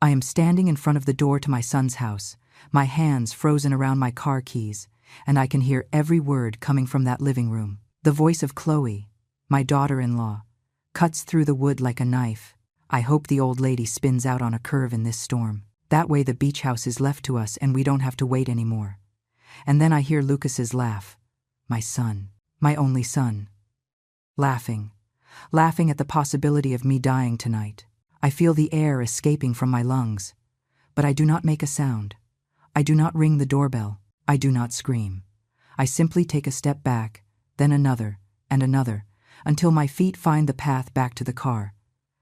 I am standing in front of the door to my son's house, my hands frozen around my car keys, and I can hear every word coming from that living room. The voice of Chloe, my daughter-in-law, cuts through the wood like a knife. I hope the old lady spins out on a curve in this storm. That way the beach house is left to us and we don't have to wait anymore. And then I hear Lucas's laugh. My son, my only son. Laughing at the possibility of me dying tonight. I feel the air escaping from my lungs. But I do not make a sound. I do not ring the doorbell. I do not scream. I simply take a step back, then another, and another, until my feet find the path back to the car.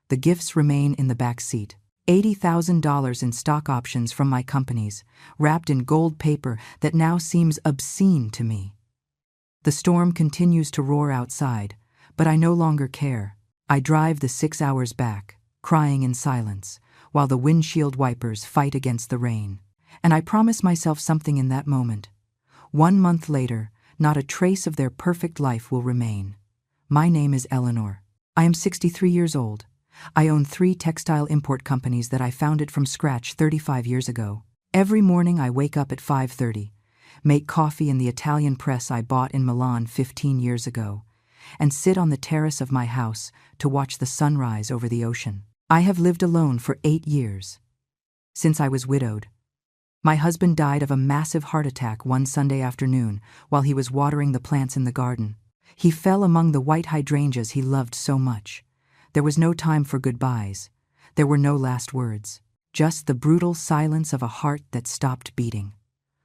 The gifts remain in the back seat. $80,000 in stock options from my companies, wrapped in gold paper that now seems obscene to me. The storm continues to roar outside, but I no longer care. I drive the 6 hours back, crying in silence, while the windshield wipers fight against the rain. And I promise myself something in that moment. 1 month later, not a trace of their perfect life will remain. My name is Eleanor. I am 63 years old. I own 3 textile import companies that I founded from scratch 35 years ago. Every morning I wake up at 5:30, make coffee in the Italian press I bought in Milan 15 years ago, and sit on the terrace of my house to watch the sunrise over the ocean. I have lived alone for 8 years. Since I was widowed. My husband died of a massive heart attack one Sunday afternoon while he was watering the plants in the garden. He fell among the white hydrangeas he loved so much. There was no time for goodbyes. There were no last words. Just the brutal silence of a heart that stopped beating.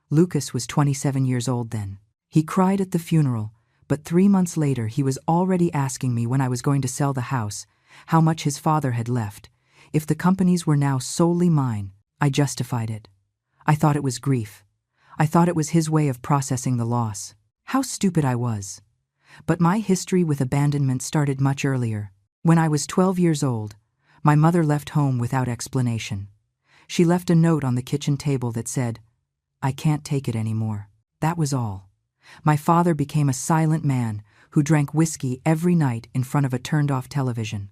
Lucas was 27 years old then. He cried at the funeral, but 3 months later he was already asking me when I was going to sell the house, how much his father had left. If the companies were now solely mine, I justified it. I thought it was grief. I thought it was his way of processing the loss. How stupid I was. But my history with abandonment started much earlier. When I was 12 years old, my mother left home without explanation. She left a note on the kitchen table that said, "I can't take it anymore." That was all. My father became a silent man who drank whiskey every night in front of a turned-off television.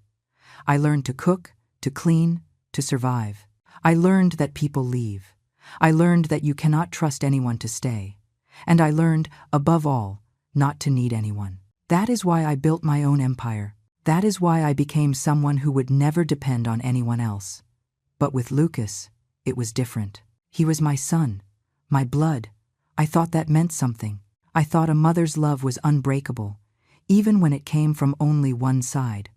I learned to cook, to clean, to survive. I learned that people leave. I learned that you cannot trust anyone to stay. And I learned, above all, not to need anyone. That is why I built my own empire. That is why I became someone who would never depend on anyone else. But with Lucas, it was different. He was my son, my blood. I thought that meant something. I thought a mother's love was unbreakable, even when it came from only one side.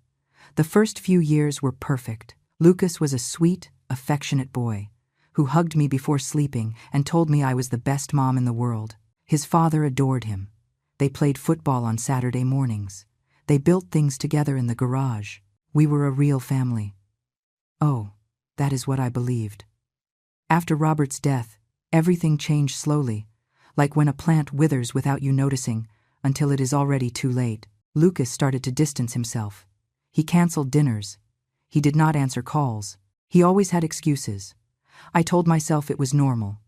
The first few years were perfect. Lucas was a sweet, affectionate boy who hugged me before sleeping and told me I was the best mom in the world. His father adored him. They played football on Saturday mornings. They built things together in the garage. We were a real family. Oh, that is what I believed. After Robert's death, everything changed slowly, like when a plant withers without you noticing, until it is already too late. Lucas started to distance himself. He canceled dinners. He did not answer calls. He always had excuses. I told myself it was normal,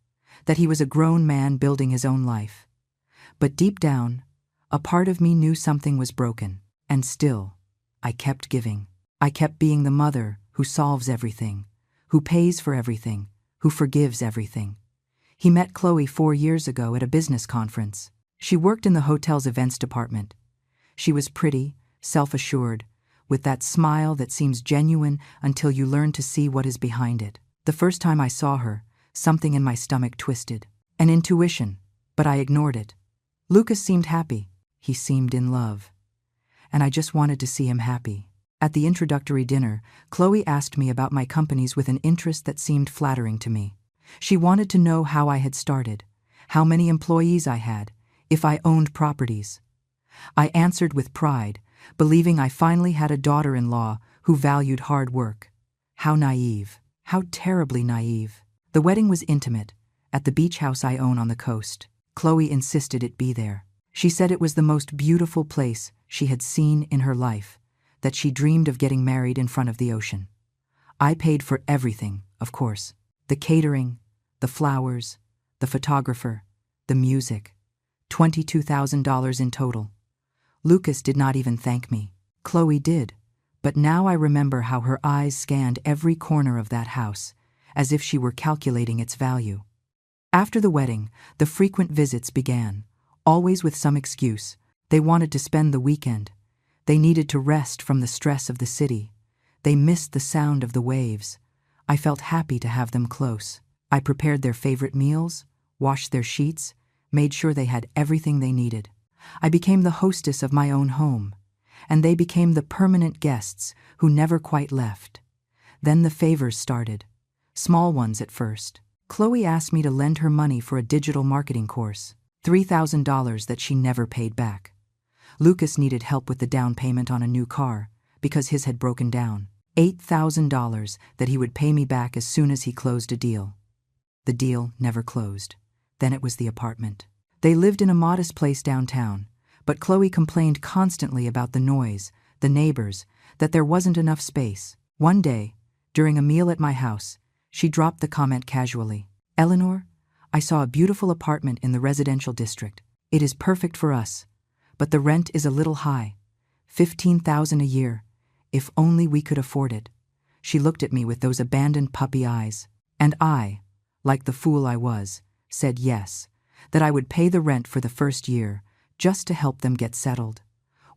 that he was a grown man building his own life. But deep down, a part of me knew something was broken. And still, I kept giving. I kept being the mother who solves everything, who pays for everything, who forgives everything. He met Chloe 4 years ago at a business conference. She worked in the hotel's events department. She was pretty, self-assured, with that smile that seems genuine until you learn to see what is behind it. The first time I saw her, something in my stomach twisted. An intuition, but I ignored it. Lucas seemed happy. He seemed in love. And I just wanted to see him happy. At the introductory dinner, Chloe asked me about my companies with an interest that seemed flattering to me. She wanted to know how I had started, how many employees I had, if I owned properties. I answered with pride, believing I finally had a daughter-in-law who valued hard work. How naive. How terribly naive. The wedding was intimate, at the beach house I own on the coast. Chloe insisted it be there. She said it was the most beautiful place she had seen in her life, that she dreamed of getting married in front of the ocean. I paid for everything, of course. The catering, the flowers, the photographer, the music. $22,000 in total. Lucas did not even thank me. Chloe did, but now I remember how her eyes scanned every corner of that house, as if she were calculating its value. After the wedding, the frequent visits began, always with some excuse. They wanted to spend the weekend. They needed to rest from the stress of the city. They missed the sound of the waves. I felt happy to have them close. I prepared their favorite meals, washed their sheets, made sure they had everything they needed. I became the hostess of my own home, and they became the permanent guests who never quite left. Then the favors started, small ones at first. Chloe asked me to lend her money for a digital marketing course, $3,000 that she never paid back. Lucas needed help with the down payment on a new car because his had broken down. $8,000 that he would pay me back as soon as he closed a deal. The deal never closed. Then it was the apartment. They lived in a modest place downtown, but Chloe complained constantly about the noise, the neighbors, that there wasn't enough space. One day, during a meal at my house, she dropped the comment casually. "Eleanor, I saw a beautiful apartment in the residential district. It is perfect for us, but the rent is a little high. $15,000 a year. If only we could afford it." She looked at me with those abandoned puppy eyes, and I, like the fool I was, said yes, that I would pay the rent for the first year, just to help them get settled.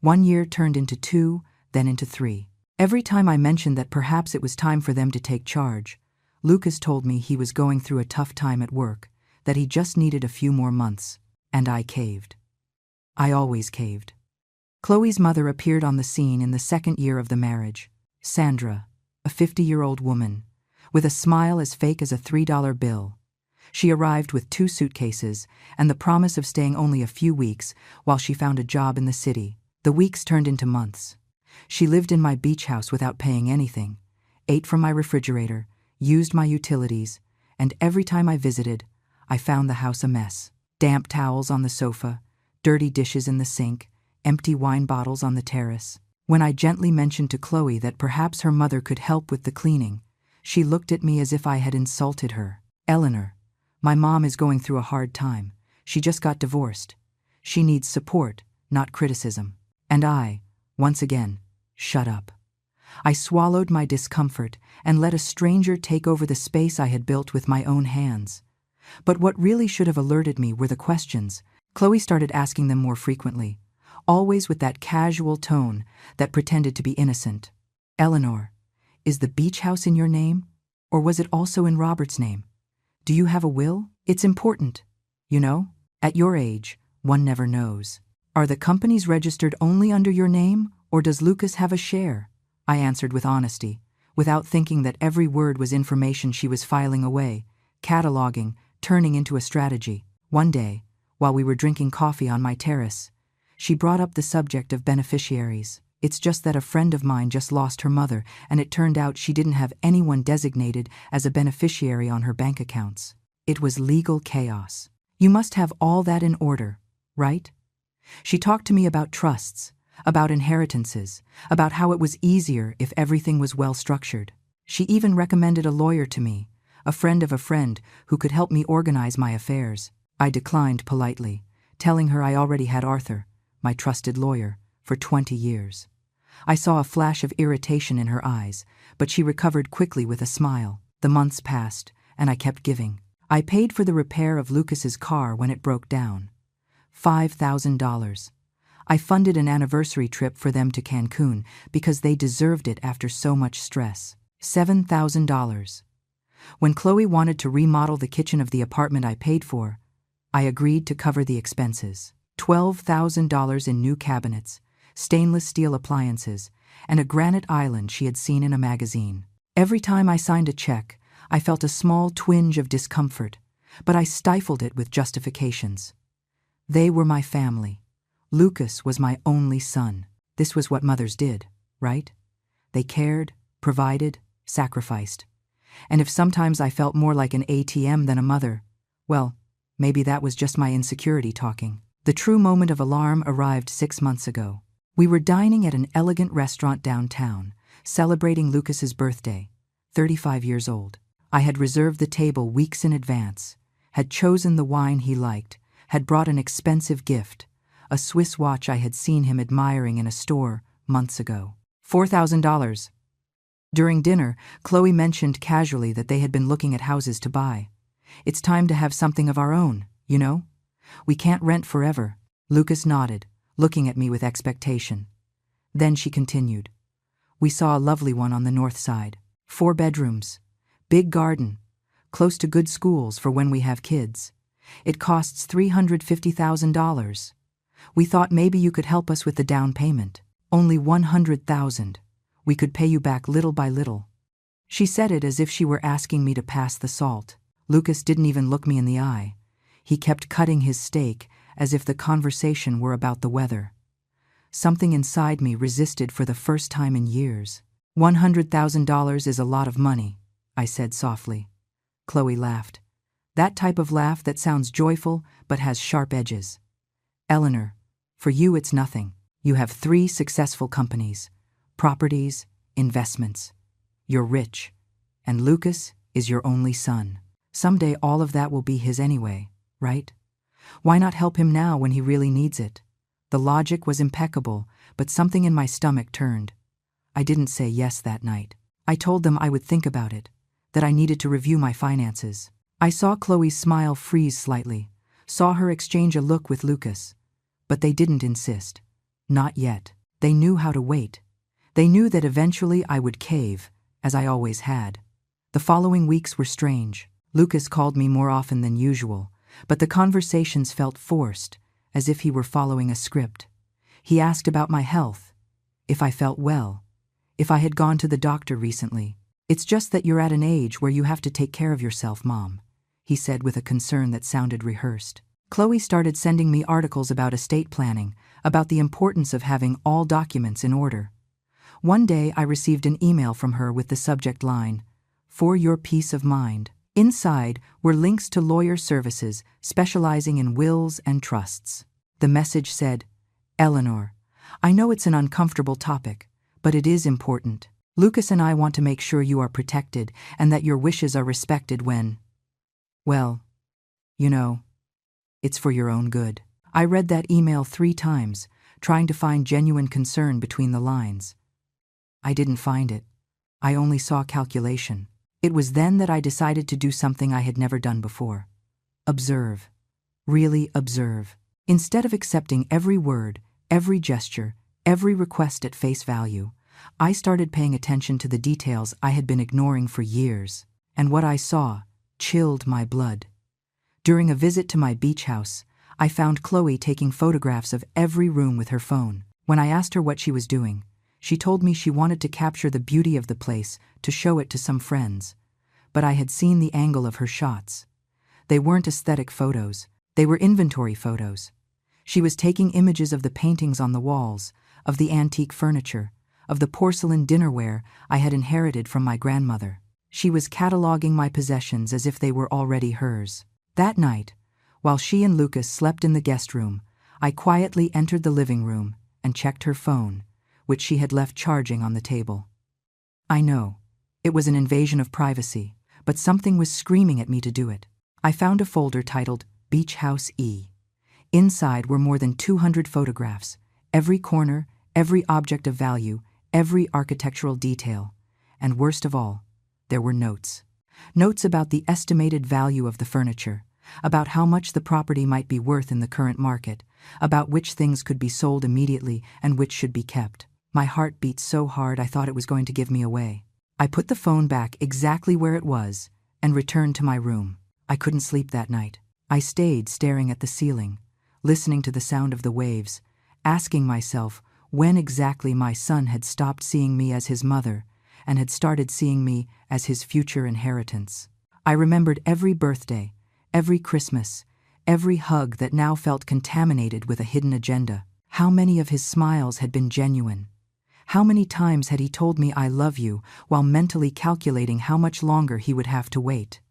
1 year turned into 2, then into 3. Every time I mentioned that perhaps it was time for them to take charge, Lucas told me he was going through a tough time at work, that he just needed a few more months, and I caved. I always caved. Chloe's mother appeared on the scene in the second year of the marriage. Sandra, a 50-year-old woman, with a smile as fake as a $3 bill. She arrived with 2 suitcases and the promise of staying only a few weeks while she found a job in the city. The weeks turned into months. She lived in my beach house without paying anything, ate from my refrigerator, used my utilities, and every time I visited, I found the house a mess. Damp towels on the sofa, dirty dishes in the sink, empty wine bottles on the terrace. When I gently mentioned to Chloe that perhaps her mother could help with the cleaning, she looked at me as if I had insulted her. "Eleanor, my mom is going through a hard time. She just got divorced. She needs support, not criticism." And I, once again, shut up. I swallowed my discomfort and let a stranger take over the space I had built with my own hands. But what really should have alerted me were the questions. Chloe started asking them more frequently, always with that casual tone that pretended to be innocent. "Eleanor, is the beach house in your name? Or was it also in Robert's name? Do you have a will? It's important. You know, at your age, one never knows. Are the companies registered only under your name, or does Lucas have a share?" I answered with honesty, without thinking that every word was information she was filing away, cataloging, turning into a strategy. One day, while we were drinking coffee on my terrace, she brought up the subject of beneficiaries. "It's just that a friend of mine just lost her mother, and it turned out she didn't have anyone designated as a beneficiary on her bank accounts. It was legal chaos. You must have all that in order, right?" She talked to me about trusts, about inheritances, about how it was easier if everything was well structured. She even recommended a lawyer to me, a friend of a friend who could help me organize my affairs. I declined politely, telling her I already had Arthur, my trusted lawyer, for 20 years. I saw a flash of irritation in her eyes, but she recovered quickly with a smile. The months passed, and I kept giving. I paid for the repair of Lucas's car when it broke down. $5,000. I funded an anniversary trip for them to Cancun because they deserved it after so much stress. $7,000. When Chloe wanted to remodel the kitchen of the apartment I paid for, I agreed to cover the expenses. $12,000 in new cabinets, stainless steel appliances, and a granite island she had seen in a magazine. Every time I signed a check, I felt a small twinge of discomfort, but I stifled it with justifications. They were my family. Lucas was my only son. This was what mothers did, right? They cared, provided, sacrificed. And if sometimes I felt more like an ATM than a mother, well, maybe that was just my insecurity talking. The true moment of alarm arrived 6 months ago. We were dining at an elegant restaurant downtown, celebrating Lucas's birthday, 35 years old. I had reserved the table weeks in advance, had chosen the wine he liked, had brought an expensive gift, a Swiss watch I had seen him admiring in a store months ago. $4,000. During dinner, Chloe mentioned casually that they had been looking at houses to buy. It's time to have something of our own, you know? We can't rent forever. Lucas nodded, looking at me with expectation. Then she continued. We saw a lovely one on the north side. 4 bedrooms. Big garden. Close to good schools for when we have kids. It costs $350,000. We thought maybe you could help us with the down payment. Only $100,000. We could pay you back little by little. She said it as if she were asking me to pass the salt. Lucas didn't even look me in the eye. He kept cutting his steak as if the conversation were about the weather. Something inside me resisted for the first time in years. $100,000 is a lot of money, I said softly. Chloe laughed. That type of laugh that sounds joyful but has sharp edges. Eleanor, for you it's nothing. You have 3 successful companies, properties, investments. You're rich. And Lucas is your only son. Someday all of that will be his anyway, right? Why not help him now when he really needs it? The logic was impeccable, but something in my stomach turned. I didn't say yes that night. I told them I would think about it, that I needed to review my finances. I saw Chloe's smile freeze slightly, saw her exchange a look with Lucas. But they didn't insist. Not yet. They knew how to wait. They knew that eventually I would cave, as I always had. The following weeks were strange. Lucas called me more often than usual, but the conversations felt forced, as if he were following a script. He asked about my health, if I felt well, if I had gone to the doctor recently. It's just that you're at an age where you have to take care of yourself, Mom, he said with a concern that sounded rehearsed. Chloe started sending me articles about estate planning, about the importance of having all documents in order. One day I received an email from her with the subject line, "For your peace of mind." Inside were links to lawyer services specializing in wills and trusts. The message said, Eleanor, I know it's an uncomfortable topic, but it is important. Lucas and I want to make sure you are protected and that your wishes are respected when, well, you know, it's for your own good. I read that email 3 times, trying to find genuine concern between the lines. I didn't find it. I only saw calculation. It was then that I decided to do something I had never done before. Observe. Really observe. Instead of accepting every word, every gesture, every request at face value, I started paying attention to the details I had been ignoring for years. And what I saw chilled my blood. During a visit to my beach house, I found Chloe taking photographs of every room with her phone. When I asked her what she was doing, she told me she wanted to capture the beauty of the place to show it to some friends. But I had seen the angle of her shots. They weren't aesthetic photos, they were inventory photos. She was taking images of the paintings on the walls, of the antique furniture, of the porcelain dinnerware I had inherited from my grandmother. She was cataloging my possessions as if they were already hers. That night, while she and Lucas slept in the guest room, I quietly entered the living room and checked her phone, which she had left charging on the table. I know, it was an invasion of privacy, but something was screaming at me to do it. I found a folder titled Beach House E. Inside were more than 200 photographs, every corner, every object of value, every architectural detail, and worst of all, there were notes. Notes about the estimated value of the furniture, about how much the property might be worth in the current market, about which things could be sold immediately and which should be kept. My heart beat so hard I thought it was going to give me away. I put the phone back exactly where it was and returned to my room. I couldn't sleep that night. I stayed staring at the ceiling, listening to the sound of the waves, asking myself when exactly my son had stopped seeing me as his mother and had started seeing me as his future inheritance. I remembered every birthday, every Christmas, every hug that now felt contaminated with a hidden agenda. How many of his smiles had been genuine? How many times had he told me I love you while mentally calculating how much longer he would have to wait?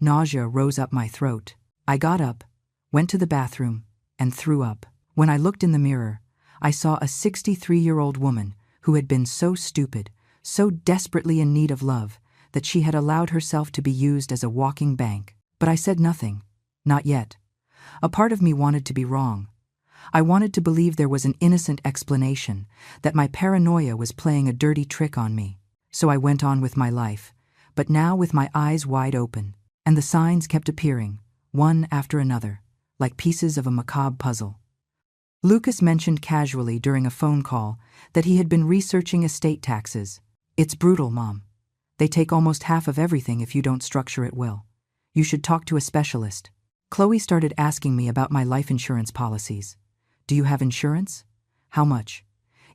Nausea rose up my throat. I got up, went to the bathroom, and threw up. When I looked in the mirror, I saw a 63-year-old woman who had been so stupid, so desperately in need of love, that she had allowed herself to be used as a walking bank. But I said nothing. Not yet. A part of me wanted to be wrong. I wanted to believe there was an innocent explanation, that my paranoia was playing a dirty trick on me. So I went on with my life, but now with my eyes wide open, and the signs kept appearing, one after another, like pieces of a macabre puzzle. Lucas mentioned casually during a phone call that he had been researching estate taxes. It's brutal, Mom. They take almost half of everything if you don't structure it well. You should talk to a specialist. Chloe started asking me about my life insurance policies. Do you have insurance? How much?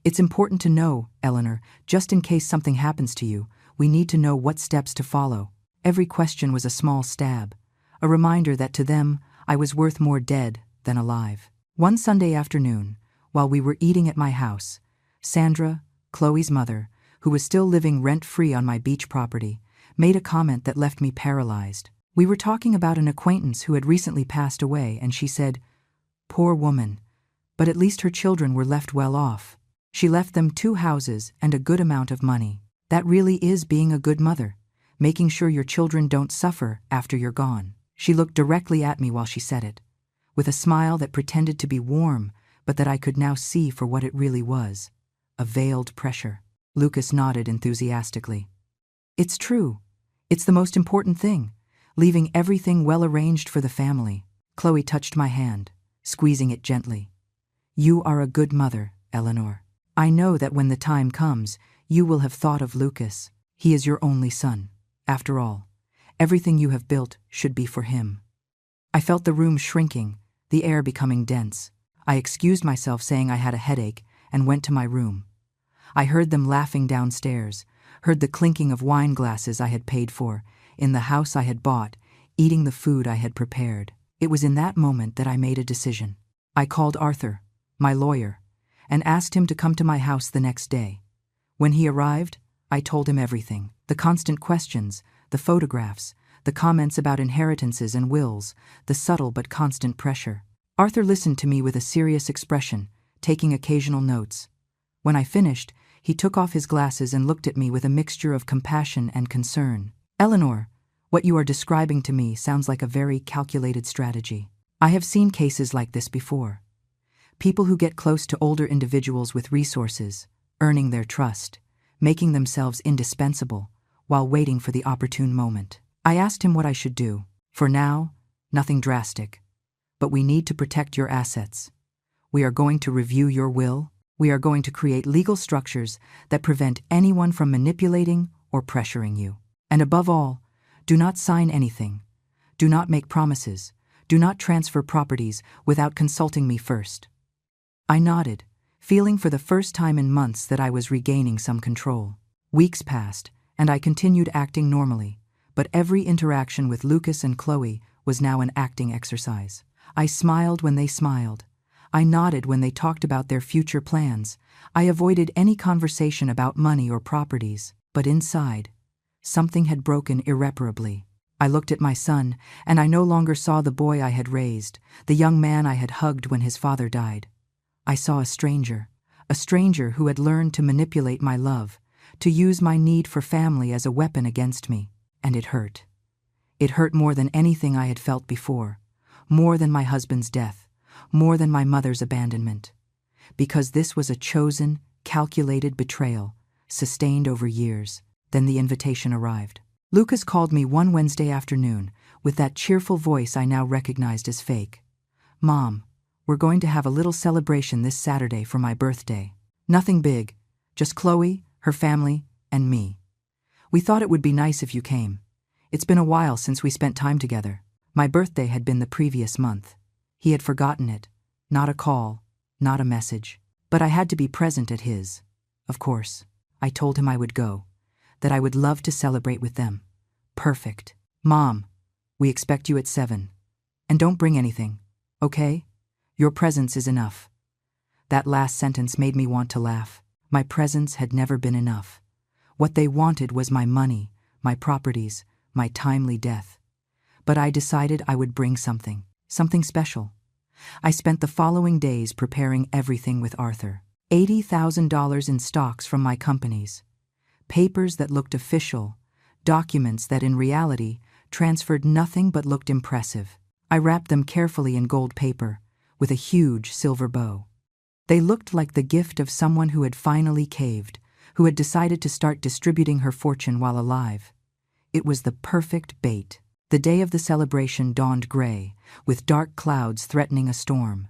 It's important to know, Eleanor, just in case something happens to you, we need to know what steps to follow. Every question was a small stab, a reminder that to them, I was worth more dead than alive. One Sunday afternoon, while we were eating at my house, Sandra, Chloe's mother, who was still living rent-free on my beach property, made a comment that left me paralyzed. We were talking about an acquaintance who had recently passed away, and she said, "Poor woman, but at least her children were left well off. She left them 2 houses and a good amount of money. That really is being a good mother, making sure your children don't suffer after you're gone." She looked directly at me while she said it, with a smile that pretended to be warm, but that I could now see for what it really was, a veiled pressure. Lucas nodded enthusiastically. It's true. It's the most important thing, leaving everything well arranged for the family. Chloe touched my hand, squeezing it gently. You are a good mother, Eleanor. I know that when the time comes, you will have thought of Lucas. He is your only son. After all, everything you have built should be for him. I felt the room shrinking, the air becoming dense. I excused myself, saying I had a headache, and went to my room. I heard them laughing downstairs, heard the clinking of wine glasses I had paid for, in the house I had bought, eating the food I had prepared. It was in that moment that I made a decision. I called Arthur, my lawyer, and asked him to come to my house the next day. When he arrived, I told him everything. The constant questions, the photographs, the comments about inheritances and wills, the subtle but constant pressure. Arthur listened to me with a serious expression, taking occasional notes. When I finished, he took off his glasses and looked at me with a mixture of compassion and concern. Eleanor, what you are describing to me sounds like a very calculated strategy. I have seen cases like this before. People who get close to older individuals with resources, earning their trust, making themselves indispensable, while waiting for the opportune moment. I asked him what I should do. For now, nothing drastic. But we need to protect your assets. We are going to review your will. We are going to create legal structures that prevent anyone from manipulating or pressuring you. And above all, do not sign anything. Do not make promises. Do not transfer properties without consulting me first. I nodded, feeling for the first time in months that I was regaining some control. Weeks passed, and I continued acting normally, but every interaction with Lucas and Chloe was now an acting exercise. I smiled when they smiled. I nodded when they talked about their future plans. I avoided any conversation about money or properties, but inside, something had broken irreparably. I looked at my son, and I no longer saw the boy I had raised, the young man I had hugged when his father died. I saw a stranger who had learned to manipulate my love, to use my need for family as a weapon against me, and it hurt. It hurt more than anything I had felt before, more than my husband's death, more than my mother's abandonment, because this was a chosen, calculated betrayal, sustained over years. Then the invitation arrived. Lucas called me one Wednesday afternoon, with that cheerful voice I now recognized as fake. "Mom, we're going to have a little celebration this Saturday for my birthday. Nothing big, just Chloe, her family, and me. We thought it would be nice if you came. It's been a while since we spent time together." My birthday had been the previous month. He had forgotten it. Not a call, not a message. But I had to be present at his. Of course. I told him I would go, that I would love to celebrate with them. Perfect. "Mom, we expect you at 7. And don't bring anything, okay? Your presence is enough." That last sentence made me want to laugh. My presence had never been enough. What they wanted was my money, my properties, my timely death. But I decided I would bring something special. I spent the following days preparing everything with Arthur. $80,000 in stocks from my companies. Papers that looked official, documents that in reality transferred nothing but looked impressive. I wrapped them carefully in gold paper, with a huge silver bow. They looked like the gift of someone who had finally caved, who had decided to start distributing her fortune while alive. It was the perfect bait. The day of the celebration dawned gray, with dark clouds threatening a storm.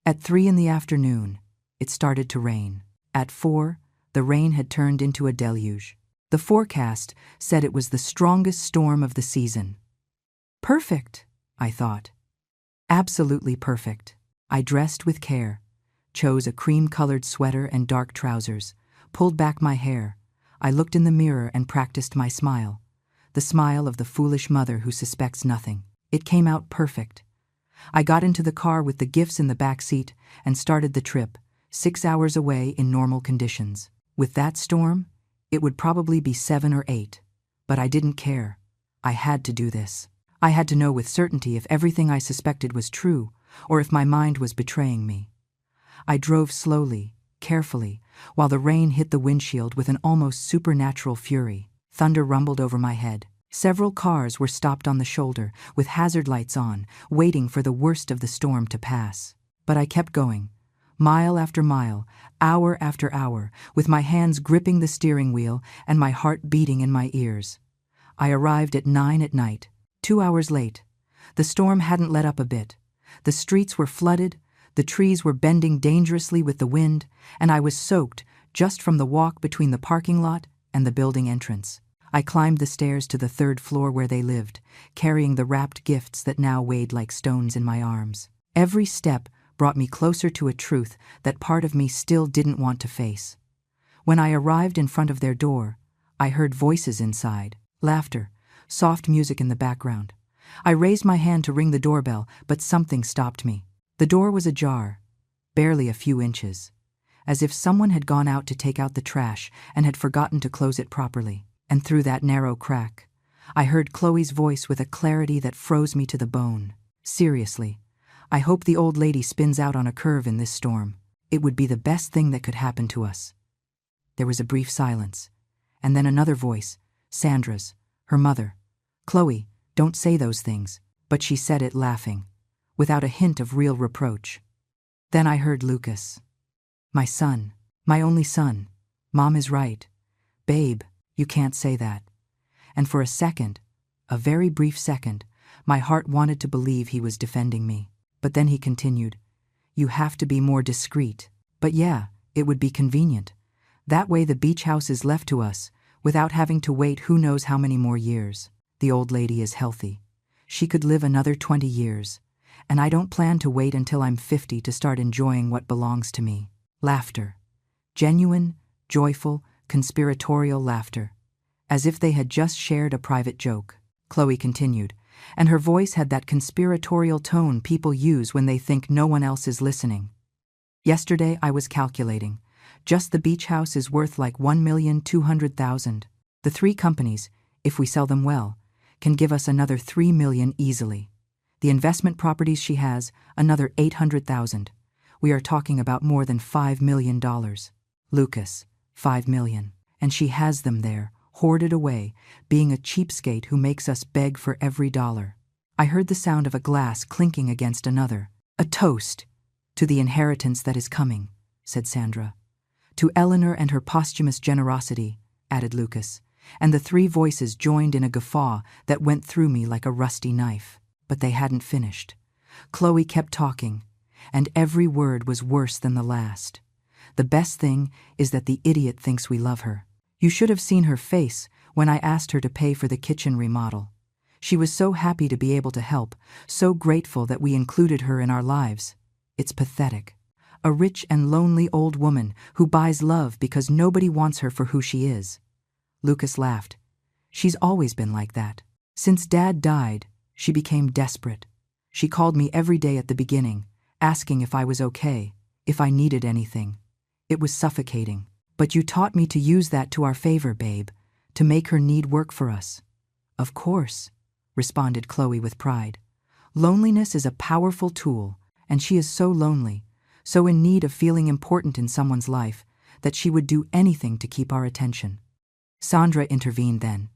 At 3 in the afternoon, it started to rain. At 4, the rain had turned into a deluge. The forecast said it was the strongest storm of the season. Perfect, I thought. Absolutely perfect. I dressed with care, chose a cream-colored sweater and dark trousers, pulled back my hair. I looked in the mirror and practiced my smile. The smile of the foolish mother who suspects nothing. It came out perfect. I got into the car with the gifts in the back seat and started the trip, 6 hours away in normal conditions. With that storm, it would probably be 7 or 8. But I didn't care. I had to do this. I had to know with certainty if everything I suspected was true, or if my mind was betraying me. I drove slowly, carefully, while the rain hit the windshield with an almost supernatural fury. Thunder rumbled over my head. Several cars were stopped on the shoulder, with hazard lights on, waiting for the worst of the storm to pass. But I kept going, mile after mile, hour after hour, with my hands gripping the steering wheel and my heart beating in my ears. I arrived at 9 at night, 2 hours late. The storm hadn't let up a bit. The streets were flooded, the trees were bending dangerously with the wind, and I was soaked just from the walk between the parking lot and the building entrance. I climbed the stairs to the 3rd floor where they lived, carrying the wrapped gifts that now weighed like stones in my arms. Every step brought me closer to a truth that part of me still didn't want to face. When I arrived in front of their door, I heard voices inside, laughter, soft music in the background. I raised my hand to ring the doorbell, but something stopped me. The door was ajar, barely a few inches, as if someone had gone out to take out the trash and had forgotten to close it properly. And through that narrow crack, I heard Chloe's voice with a clarity that froze me to the bone. Seriously, I hope the old lady spins out on a curve in this storm. It would be the best thing that could happen to us. There was a brief silence, and then another voice, Sandra's, her mother. Chloe, don't say those things. But she said it laughing, without a hint of real reproach. Then I heard Lucas. My son, my only son. Mom is right. Babe, you can't say that. And for a second, a very brief second, my heart wanted to believe he was defending me. But then he continued, you have to be more discreet. But yeah, it would be convenient. That way the beach house is left to us, without having to wait who knows how many more years. The old lady is healthy. She could live another 20 years. And I don't plan to wait until I'm 50 to start enjoying what belongs to me. Laughter. Genuine, joyful, conspiratorial laughter, as if they had just shared a private joke. Chloe continued, and her voice had that conspiratorial tone people use when they think no one else is listening. Yesterday I was calculating. Just the beach house is worth like $1,200,000. The 3 companies, if we sell them well, can give us another $3 million easily. The investment properties she has, another $800,000. We are talking about more than $5 million. Lucas, $5 million. And she has them there, hoarded away, being a cheapskate who makes us beg for every dollar. I heard the sound of a glass clinking against another. A toast to the inheritance that is coming, said Sandra. To Eleanor and her posthumous generosity, added Lucas, and the 3 voices joined in a guffaw that went through me like a rusty knife. But they hadn't finished. Chloe kept talking, and every word was worse than the last. The best thing is that the idiot thinks we love her. You should have seen her face when I asked her to pay for the kitchen remodel. She was so happy to be able to help, so grateful that we included her in our lives. It's pathetic. A rich and lonely old woman who buys love because nobody wants her for who she is. Lucas laughed. She's always been like that. Since Dad died, she became desperate. She called me every day at the beginning, asking if I was okay, if I needed anything. It was suffocating. But you taught me to use that to our favor, babe, to make her need work for us. Of course, responded Chloe with pride. Loneliness is a powerful tool, and she is so lonely, so in need of feeling important in someone's life, that she would do anything to keep our attention. Sandra intervened then.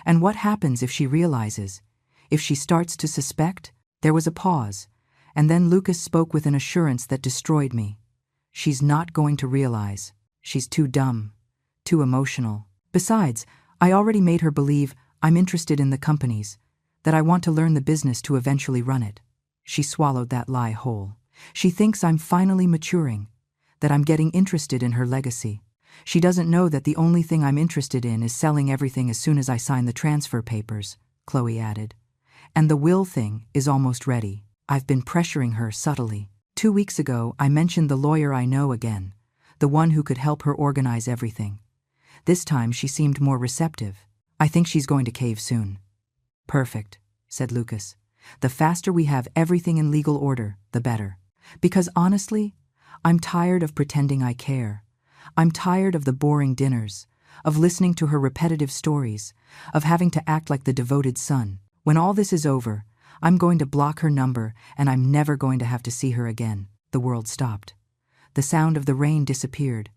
And what happens if she realizes? If she starts to suspect? There was a pause, and then Lucas spoke with an assurance that destroyed me. She's not going to realize. She's too dumb, too emotional. Besides, I already made her believe I'm interested in the companies, that I want to learn the business to eventually run it. She swallowed that lie whole. She thinks I'm finally maturing, that I'm getting interested in her legacy. She doesn't know that the only thing I'm interested in is selling everything as soon as I sign the transfer papers, Chloe added. And the will thing is almost ready. I've been pressuring her subtly. 2 weeks ago, I mentioned the lawyer I know again, the one who could help her organize everything. This time she seemed more receptive. I think she's going to cave soon. Perfect, said Lucas. The faster we have everything in legal order, the better. Because honestly, I'm tired of pretending I care. I'm tired of the boring dinners, of listening to her repetitive stories, of having to act like the devoted son. When all this is over, I'm going to block her number and I'm never going to have to see her again. The world stopped. The sound of the rain disappeared.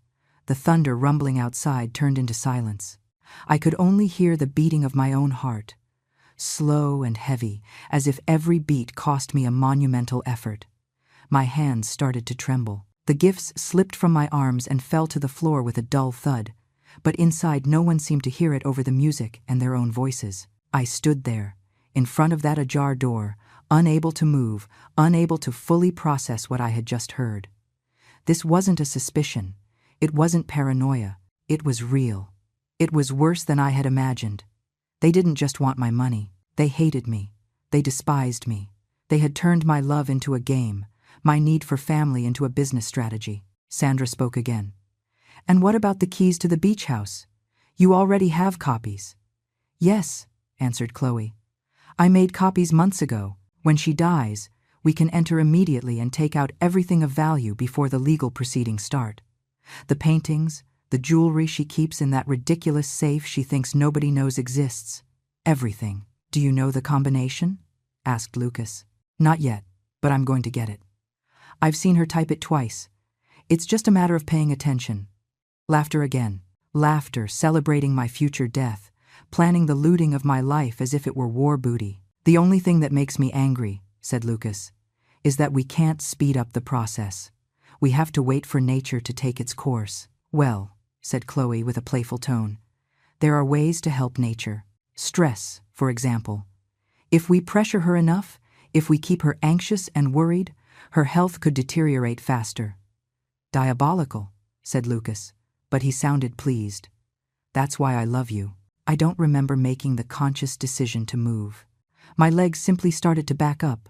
The thunder rumbling outside turned into silence. I could only hear the beating of my own heart, slow and heavy, as if every beat cost me a monumental effort. My hands started to tremble. The gifts slipped from my arms and fell to the floor with a dull thud, but inside no one seemed to hear it over the music and their own voices. I stood there, in front of that ajar door, unable to move, unable to fully process what I had just heard. This wasn't a suspicion. It wasn't paranoia. It was real. It was worse than I had imagined. They didn't just want my money. They hated me. They despised me. They had turned my love into a game, my need for family into a business strategy. Sandra spoke again. And what about the keys to the beach house? You already have copies. Yes, answered Chloe. I made copies months ago. When she dies, we can enter immediately and take out everything of value before the legal proceedings start. The paintings, the jewelry she keeps in that ridiculous safe she thinks nobody knows exists. Everything. Do you know the combination? Asked Lucas. Not yet, but I'm going to get it. I've seen her type it twice. It's just a matter of paying attention. Laughter again. Laughter celebrating my future death, planning the looting of my life as if it were war booty. The only thing that makes me angry, said Lucas, is that we can't speed up the process. We have to wait for nature to take its course. Well, said Chloe with a playful tone, there are ways to help nature. Stress, for example. If we pressure her enough, if we keep her anxious and worried, her health could deteriorate faster. Diabolical, said Lucas, but he sounded pleased. That's why I love you. I don't remember making the conscious decision to move. My legs simply started to back up.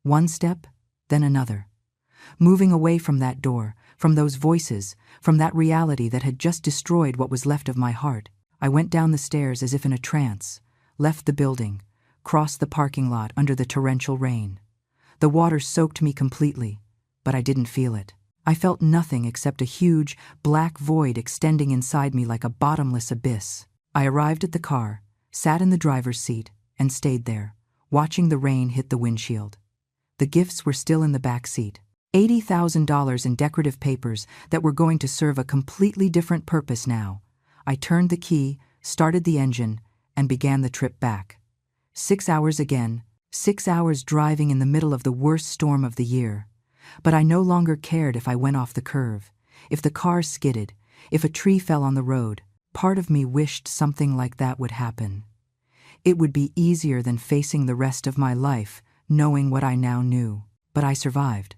One step, then another. Moving away from that door, from those voices, from that reality that had just destroyed what was left of my heart. I went down the stairs as if in a trance, left the building, crossed the parking lot under the torrential rain. The water soaked me completely, but I didn't feel it. I felt nothing except a huge, black void extending inside me like a bottomless abyss. I arrived at the car, sat in the driver's seat, and stayed there, watching the rain hit the windshield. The gifts were still in the back seat. $80,000 in decorative papers that were going to serve a completely different purpose now. I turned the key, started the engine, and began the trip back. 6 hours again, 6 hours driving in the middle of the worst storm of the year. But I no longer cared if I went off the curve, if the car skidded, if a tree fell on the road. Part of me wished something like that would happen. It would be easier than facing the rest of my life, knowing what I now knew. But I survived.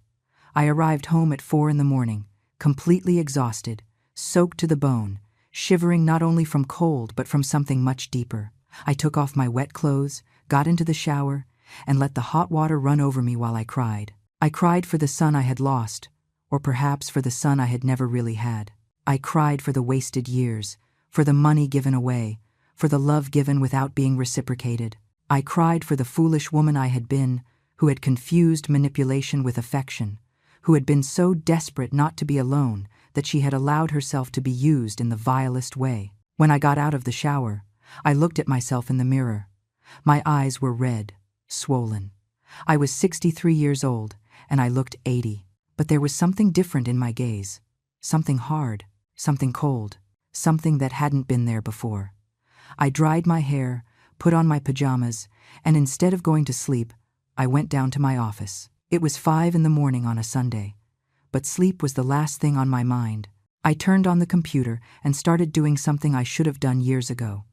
I arrived home at 4 a.m, completely exhausted, soaked to the bone, shivering not only from cold but from something much deeper. I took off my wet clothes, got into the shower, and let the hot water run over me while I cried. I cried for the son I had lost, or perhaps for the son I had never really had. I cried for the wasted years, for the money given away, for the love given without being reciprocated. I cried for the foolish woman I had been, who had confused manipulation with affection, who had been so desperate not to be alone that she had allowed herself to be used in the vilest way. When I got out of the shower, I looked at myself in the mirror. My eyes were red, swollen. I was 63 years old, and I looked 80. But there was something different in my gaze. Something hard, something cold, something that hadn't been there before. I dried my hair, put on my pajamas, and instead of going to sleep, I went down to my office. It was 5 a.m. on a Sunday, but sleep was the last thing on my mind. I turned on the computer and started doing something I should have done years ago.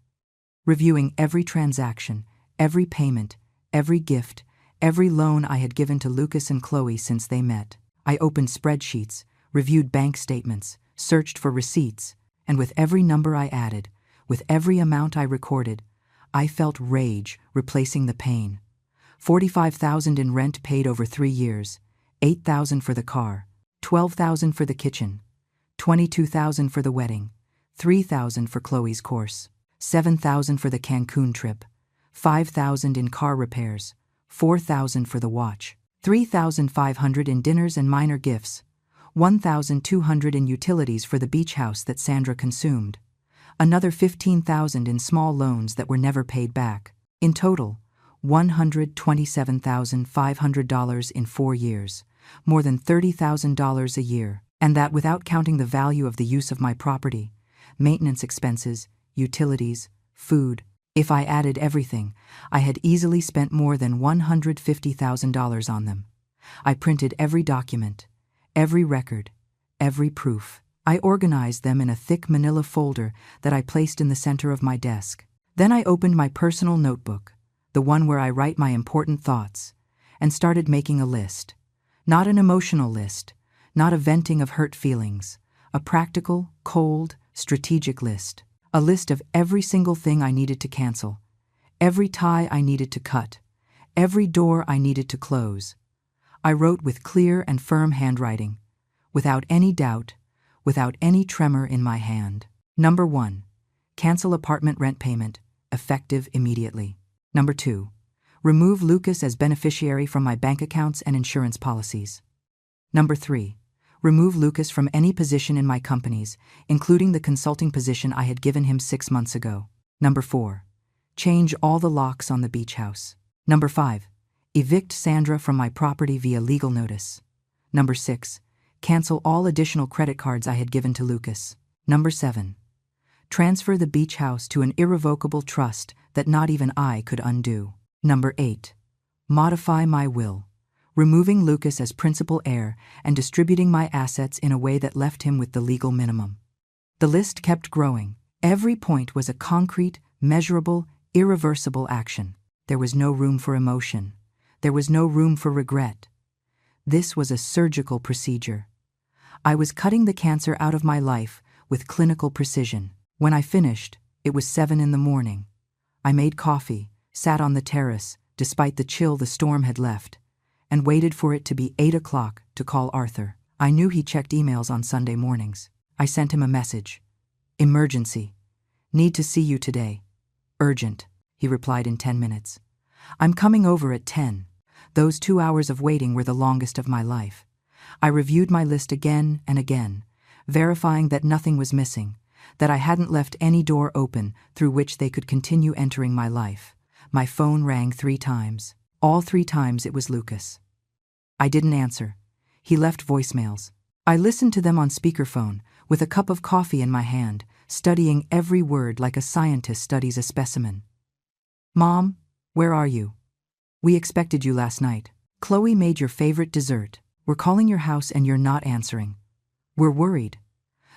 Reviewing every transaction, every payment, every gift, every loan I had given to Lucas and Chloe since they met. I opened spreadsheets, reviewed bank statements, searched for receipts, and with every number I added, with every amount I recorded, I felt rage replacing the pain. $45,000 in rent paid over 3 years, $8,000 for the car, $12,000 for the kitchen, $22,000 for the wedding, $3,000 for Chloe's course, $7,000 for the Cancun trip, $5,000 in car repairs, $4,000 for the watch, $3,500 in dinners and minor gifts, $1,200 in utilities for the beach house that Sandra consumed, another $15,000 in small loans that were never paid back. In total, $127,500 in 4 years, more than $30,000 a year, and that without counting the value of the use of my property, maintenance expenses, utilities, food. If I added everything, I had easily spent more than $150,000 on them. I printed every document, every record, every proof. I organized them in a thick manila folder that I placed in the center of my desk. Then I opened my personal notebook, the one where I write my important thoughts, and started making a list. Not an emotional list, not a venting of hurt feelings, a practical, cold, strategic list. A list of every single thing I needed to cancel, every tie I needed to cut, every door I needed to close. I wrote with clear and firm handwriting, without any doubt, without any tremor in my hand. Number 1. Cancel apartment rent payment, effective immediately. Number 2. Remove Lucas as beneficiary from my bank accounts and insurance policies. Number 3. Remove Lucas from any position in my companies, including the consulting position I had given him 6 months ago. Number 4. Change all the locks on the beach house. Number 5. Evict Sandra from my property via legal notice. Number 6. Cancel all additional credit cards I had given to Lucas. Number 7. Transfer the beach house to an irrevocable trust that not even I could undo. Number 8. Modify my will, removing Lucas as principal heir and distributing my assets in a way that left him with the legal minimum. The list kept growing. Every point was a concrete, measurable, irreversible action. There was no room for emotion. There was no room for regret. This was a surgical procedure. I was cutting the cancer out of my life with clinical precision. When I finished, it was 7 in the morning. I made coffee, sat on the terrace, despite the chill the storm had left, and waited for it to be 8 o'clock to call Arthur. I knew he checked emails on Sunday mornings. I sent him a message. Emergency. Need to see you today. Urgent, he replied in 10 minutes. I'm coming over at 10. Those 2 hours of waiting were the longest of my life. I reviewed my list again and again, verifying that nothing was missing, that I hadn't left any door open through which they could continue entering my life. My phone rang 3 times. All 3 times it was Lucas. I didn't answer. He left voicemails. I listened to them on speakerphone, with a cup of coffee in my hand, studying every word like a scientist studies a specimen. Mom, where are you? We expected you last night. Chloe made your favorite dessert. We're calling your house and you're not answering. We're worried.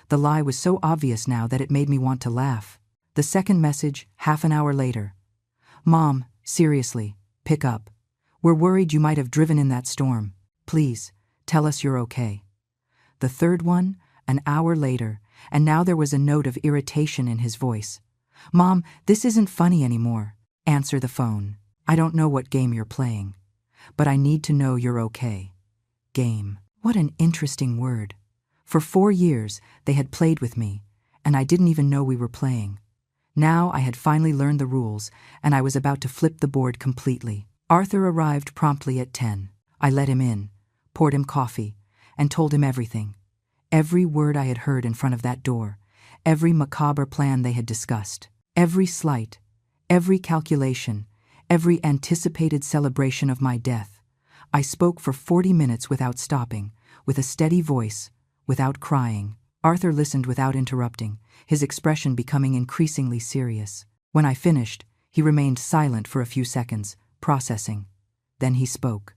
The lie was so obvious now that it made me want to laugh. The second message, half an hour later. Mom, seriously, pick up. We're worried you might have driven in that storm. Please, tell us you're okay. The third one, an hour later, and now there was a note of irritation in his voice. Mom, this isn't funny anymore. Answer the phone. I don't know what game you're playing, but I need to know you're okay. Game. What an interesting word. For 4 years, they had played with me, and I didn't even know we were playing. Now I had finally learned the rules, and I was about to flip the board completely. Arthur arrived promptly at 10. I let him in, poured him coffee, and told him everything. Every word I had heard in front of that door, every macabre plan they had discussed, every slight, every calculation, every anticipated celebration of my death. I spoke for 40 minutes without stopping, with a steady voice, without crying. Arthur listened without interrupting, his expression becoming increasingly serious. When I finished, he remained silent for a few seconds, processing. Then he spoke.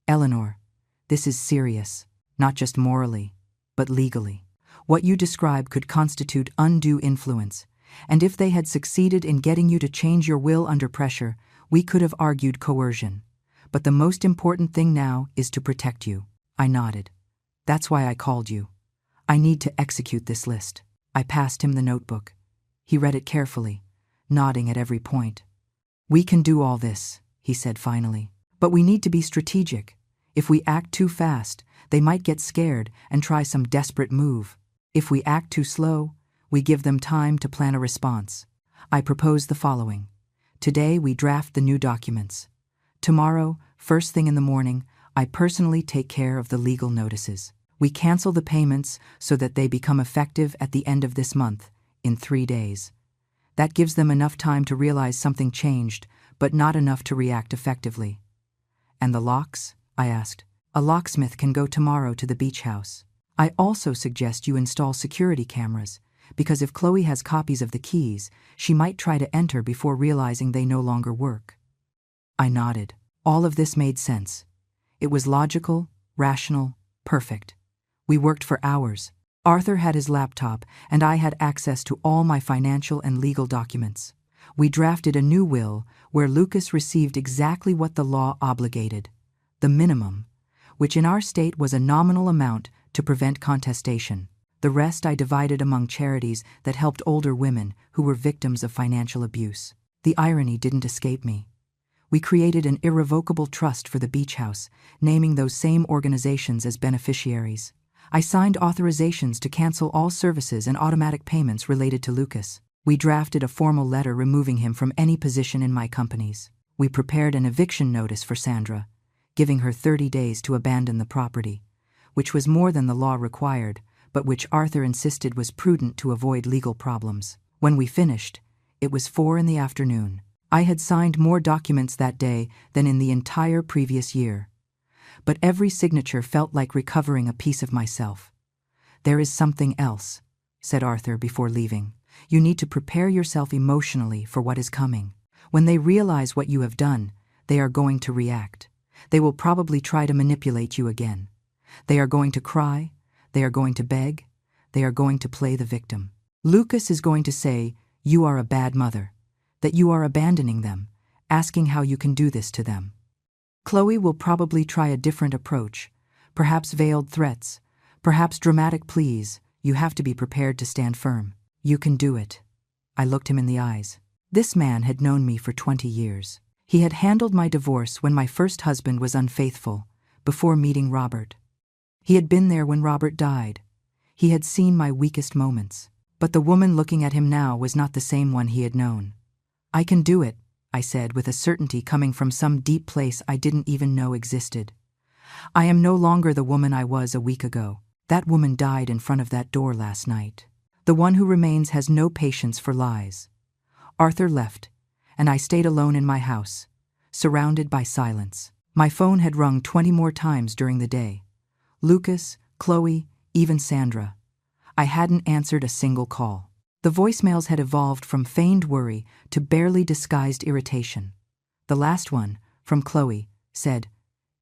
Eleanor, this is serious, not just morally, but legally. What you describe could constitute undue influence, and if they had succeeded in getting you to change your will under pressure, we could have argued coercion. But the most important thing now is to protect you. I nodded. That's why I called you. I need to execute this list. I passed him the notebook. He read it carefully, nodding at every point. We can do all this, he said finally. But we need to be strategic. If we act too fast, they might get scared and try some desperate move. If we act too slow, we give them time to plan a response. I propose the following. Today we draft the new documents. Tomorrow, first thing in the morning, I personally take care of the legal notices. We cancel the payments so that they become effective at the end of this month, in 3 days. That gives them enough time to realize something changed, but not enough to react effectively. And the locks? I asked. A locksmith can go tomorrow to the beach house. I also suggest you install security cameras, because if Chloe has copies of the keys, she might try to enter before realizing they no longer work. I nodded. All of this made sense. It was logical, rational, perfect. We worked for hours. Arthur had his laptop, and I had access to all my financial and legal documents. We drafted a new will where Lucas received exactly what the law obligated, the minimum, which in our state was a nominal amount to prevent contestation. The rest I divided among charities that helped older women who were victims of financial abuse. The irony didn't escape me. We created an irrevocable trust for the beach house, naming those same organizations as beneficiaries. I signed authorizations to cancel all services and automatic payments related to Lucas. We drafted a formal letter removing him from any position in my companies. We prepared an eviction notice for Sandra, giving her 30 days to abandon the property, which was more than the law required, but which Arthur insisted was prudent to avoid legal problems. When we finished, it was 4 p.m. I had signed more documents that day than in the entire previous year. But every signature felt like recovering a piece of myself. There is something else, said Arthur before leaving. You need to prepare yourself emotionally for what is coming. When they realize what you have done, they are going to react. They will probably try to manipulate you again. They are going to cry. They are going to beg. They are going to play the victim. Lucas is going to say, you are a bad mother, that you are abandoning them, asking how you can do this to them. Chloe will probably try a different approach, perhaps veiled threats, perhaps dramatic pleas. You have to be prepared to stand firm. You can do it. I looked him in the eyes. This man had known me for 20 years. He had handled my divorce when my first husband was unfaithful, before meeting Robert. He had been there when Robert died. He had seen my weakest moments. But the woman looking at him now was not the same one he had known. I can do it, I said with a certainty coming from some deep place I didn't even know existed. I am no longer the woman I was a week ago. That woman died in front of that door last night. The one who remains has no patience for lies. Arthur left, and I stayed alone in my house, surrounded by silence. My phone had rung 20 more times during the day. Lucas, Chloe, even Sandra. I hadn't answered a single call. The voicemails had evolved from feigned worry to barely disguised irritation. The last one, from Chloe, said,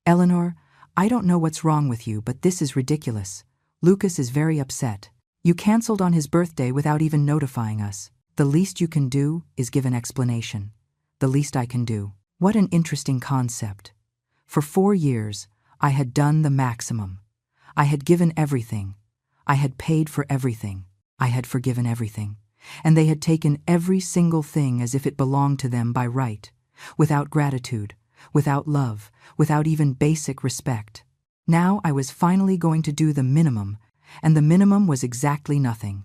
Eleanor, I don't know what's wrong with you, but this is ridiculous. Lucas is very upset. You canceled on his birthday without even notifying us. The least you can do is give an explanation. The least I can do. What an interesting concept. For 4 years, I had done the maximum. I had given everything. I had paid for everything. I had forgiven everything. And they had taken every single thing as if it belonged to them by right, without gratitude, without love, without even basic respect. Now I was finally going to do the minimum, and the minimum was exactly nothing.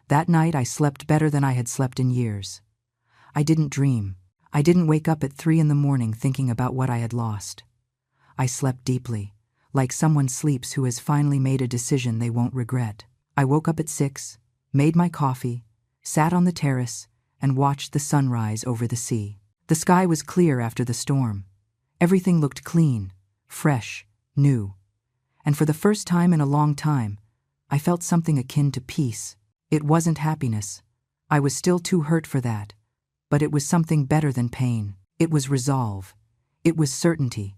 That night I slept better than I had slept in years. I didn't dream. I didn't wake up at 3 a.m. thinking about what I had lost. I slept deeply, like someone sleeps who has finally made a decision they won't regret. I woke up at 6, made my coffee, sat on the terrace, and watched the sunrise over the sea. The sky was clear after the storm. Everything looked clean, fresh, new. And for the first time in a long time, I felt something akin to peace. It wasn't happiness. I was still too hurt for that. But it was something better than pain. It was resolve. It was certainty.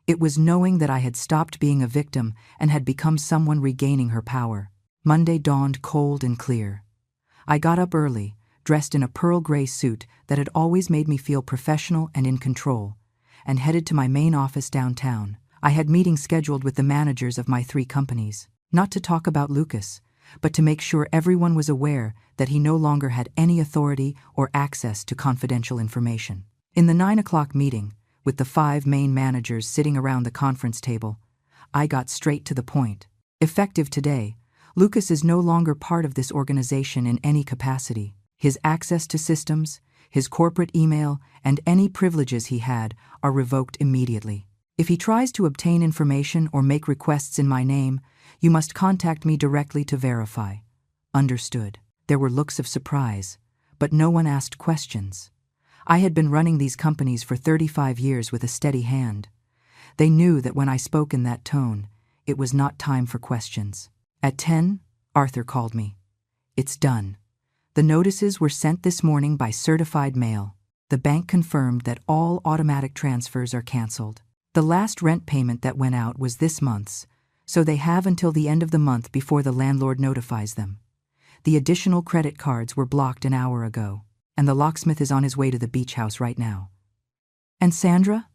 It was knowing that I had stopped being a victim and had become someone regaining her power. Monday dawned cold and clear. I got up early, dressed in a pearl gray suit that had always made me feel professional and in control, and headed to my main office downtown. I had meetings scheduled with the managers of my 3 companies, not to talk about Lucas, but to make sure everyone was aware that he no longer had any authority or access to confidential information. In the 9 o'clock meeting, with the 5 main managers sitting around the conference table, I got straight to the point. Effective today, Lucas is no longer part of this organization in any capacity. His access to systems, his corporate email, and any privileges he had are revoked immediately. If he tries to obtain information or make requests in my name, you must contact me directly to verify. Understood. There were looks of surprise, but no one asked questions. I had been running these companies for 35 years with a steady hand. They knew that when I spoke in that tone, it was not time for questions. At 10, Arthur called me. It's done. The notices were sent this morning by certified mail. The bank confirmed that all automatic transfers are canceled. The last rent payment that went out was this month's, so they have until the end of the month before the landlord notifies them. The additional credit cards were blocked an hour ago, and the locksmith is on his way to the beach house right now. And Sandra?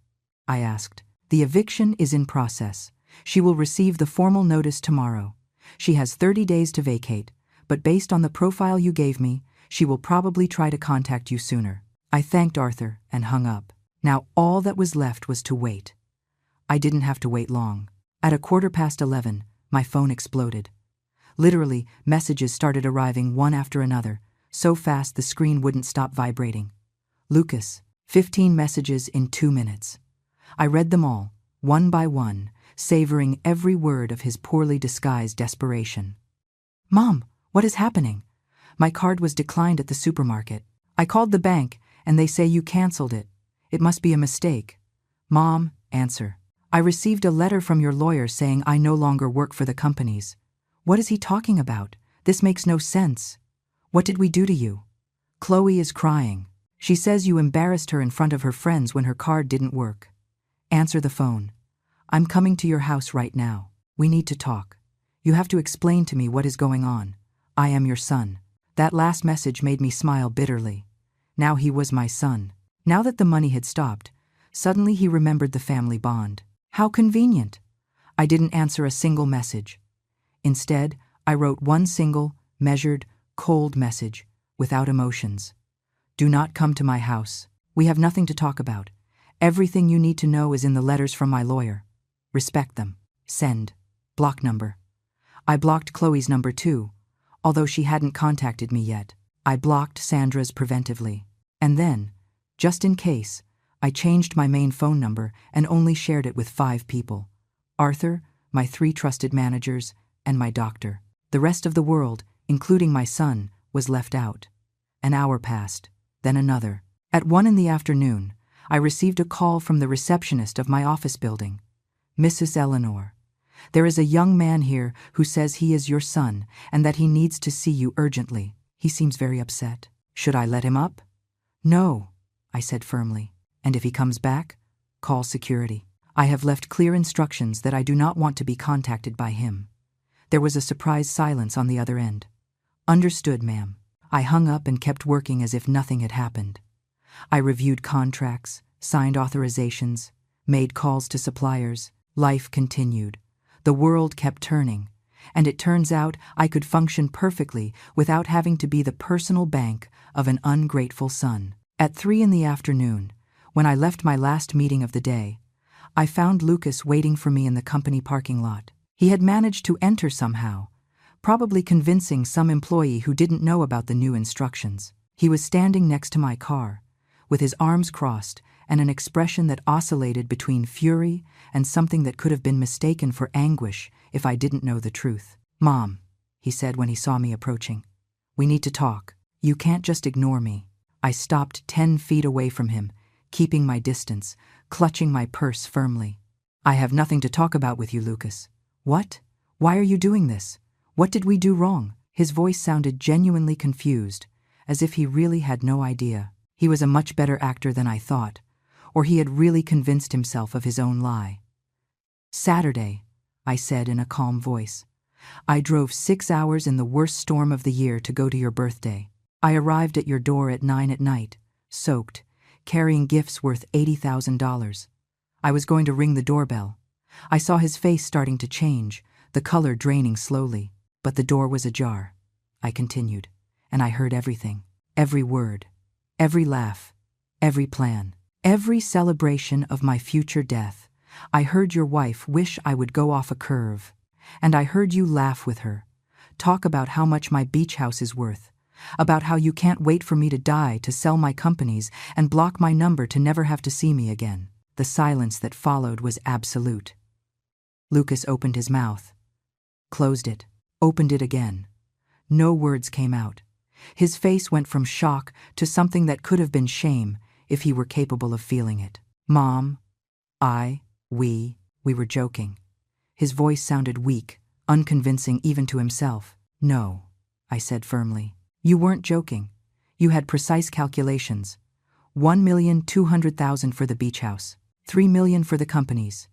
I asked. The eviction is in process. She will receive the formal notice tomorrow. She has 30 days to vacate, but based on the profile you gave me, she will probably try to contact you sooner. I thanked Arthur and hung up. Now all that was left was to wait. I didn't have to wait long. At 11:15, my phone exploded. Literally, messages started arriving one after another, so fast the screen wouldn't stop vibrating. Lucas, 15 messages in 2 minutes. I read them all, one by one, savoring every word of his poorly disguised desperation. Mom, what is happening? My card was declined at the supermarket. I called the bank, and they say you canceled it. It must be a mistake. Mom, answer. I received a letter from your lawyer saying I no longer work for the companies. What is he talking about? This makes no sense. What did we do to you? Chloe is crying. She says you embarrassed her in front of her friends when her card didn't work. Answer the phone. I'm coming to your house right now. We need to talk. You have to explain to me what is going on. I am your son. That last message made me smile bitterly. Now he was my son. Now that the money had stopped, suddenly he remembered the family bond. How convenient. I didn't answer a single message. Instead, I wrote one single, measured, cold message, without emotions. Do not come to my house. We have nothing to talk about. Everything you need to know is in the letters from my lawyer. Respect them. Send. Block number. I blocked Chloe's number too, although she hadn't contacted me yet. I blocked Sandra's preventively. And then, just in case, I changed my main phone number and only shared it with 5 people. Arthur, my 3 trusted managers, and my doctor. The rest of the world, including my son, was left out. An hour passed, then another. At 1 in the afternoon, I received a call from the receptionist of my office building. Mrs. Eleanor, there is a young man here who says he is your son and that he needs to see you urgently. He seems very upset. Should I let him up? No, I said firmly. And if he comes back, call security. I have left clear instructions that I do not want to be contacted by him. There was a surprised silence on the other end. Understood, ma'am. I hung up and kept working as if nothing had happened. I reviewed contracts, signed authorizations, made calls to suppliers. Life continued. The world kept turning, and it turns out I could function perfectly without having to be the personal bank of an ungrateful son. At 3 in the afternoon, when I left my last meeting of the day, I found Lucas waiting for me in the company parking lot. He had managed to enter somehow, probably convincing some employee who didn't know about the new instructions. He was standing next to my car, with his arms crossed and an expression that oscillated between fury and something that could have been mistaken for anguish if I didn't know the truth. Mom, he said when he saw me approaching. We need to talk. You can't just ignore me. I stopped 10 feet away from him, keeping my distance, clutching my purse firmly. I have nothing to talk about with you, Lucas. What? Why are you doing this? What did we do wrong? His voice sounded genuinely confused, as if he really had no idea. He was a much better actor than I thought, or he had really convinced himself of his own lie. Saturday, I said in a calm voice. I drove 6 hours in the worst storm of the year to go to your birthday. I arrived at your door at 9 at night, soaked, carrying gifts worth $80,000. I was going to ring the doorbell. I saw his face starting to change, the color draining slowly. But the door was ajar. I continued, and I heard everything. Every word. Every laugh. Every plan. Every celebration of my future death. I heard your wife wish I would go off a curve. And I heard you laugh with her. Talk about how much my beach house is worth. About how you can't wait for me to die to sell my companies and block my number to never have to see me again. The silence that followed was absolute. Lucas opened his mouth, closed it, opened it again. No words came out. His face went from shock to something that could have been shame if he were capable of feeling it. Mom, we were joking. His voice sounded weak, unconvincing even to himself. No, I said firmly. You weren't joking. You had precise calculations. $1,200,000 for the beach house, $3 million for the companies,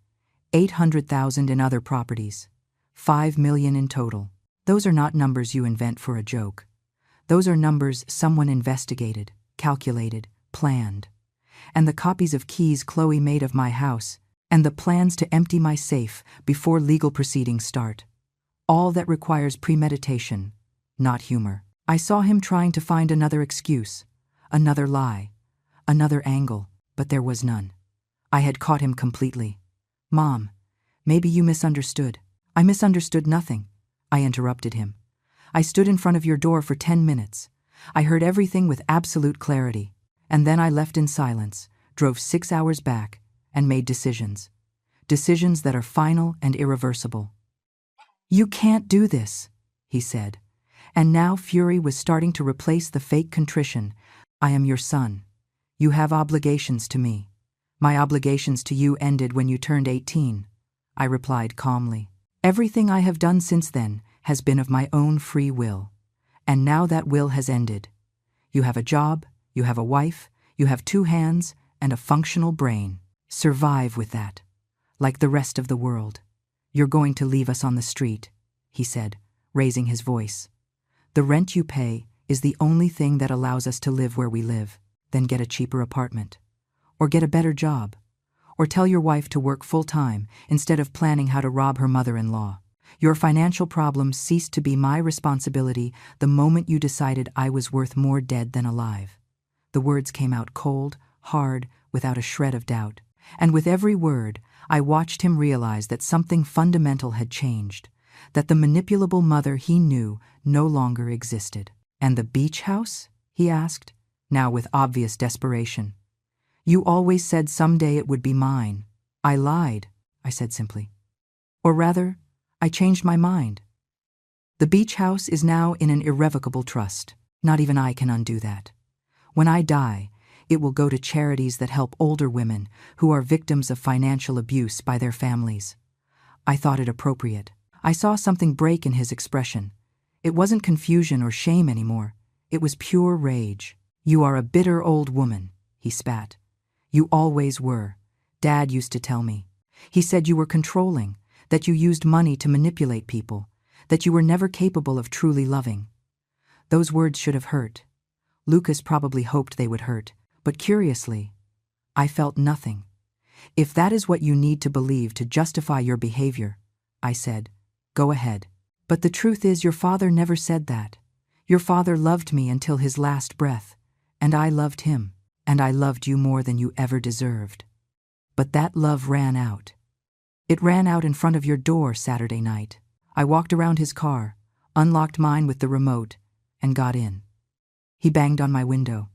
$800,000 in other properties, $5 million in total. Those are not numbers you invent for a joke. Those are numbers someone investigated, calculated, planned. And the copies of keys Chloe made of my house, and the plans to empty my safe before legal proceedings start. All that requires premeditation, not humor. I saw him trying to find another excuse, another lie, another angle, but there was none. I had caught him completely. Mom, maybe you misunderstood. I misunderstood nothing. I interrupted him. I stood in front of your door for 10 minutes. I heard everything with absolute clarity. And then I left in silence, drove 6 hours back, and made decisions. Decisions that are final and irreversible. You can't do this, he said. And now fury was starting to replace the fake contrition. I am your son. You have obligations to me. My obligations to you ended when you turned 18. I replied calmly. Everything I have done since then has been of my own free will. And now that will has ended. You have a job, you have a wife, you have 2 hands, and a functional brain. Survive with that. Like the rest of the world. You're going to leave us on the street, he said, raising his voice. The rent you pay is the only thing that allows us to live where we live. Then get a cheaper apartment. Or get a better job. Or tell your wife to work full-time instead of planning how to rob her mother-in-law. Your financial problems ceased to be my responsibility the moment you decided I was worth more dead than alive. The words came out cold, hard, without a shred of doubt. And with every word, I watched him realize that something fundamental had changed, that the manipulable mother he knew no longer existed. And the beach house? He asked, now with obvious desperation. You always said someday it would be mine. I lied, I said simply. Or rather, I changed my mind. The beach house is now in an irrevocable trust. Not even I can undo that. When I die, it will go to charities that help older women who are victims of financial abuse by their families. I thought it appropriate. I saw something break in his expression. It wasn't confusion or shame anymore. It was pure rage. You are a bitter old woman, he spat. You always were. Dad used to tell me. He said you were controlling, that you used money to manipulate people, that you were never capable of truly loving. Those words should have hurt. Lucas probably hoped they would hurt, but curiously, I felt nothing. If that is what you need to believe to justify your behavior, I said, go ahead. But the truth is your father never said that. Your father loved me until his last breath, and I loved him, and I loved you more than you ever deserved. But that love ran out. It ran out in front of your door Saturday night. I walked around his car, unlocked mine with the remote, and got in. He banged on my window.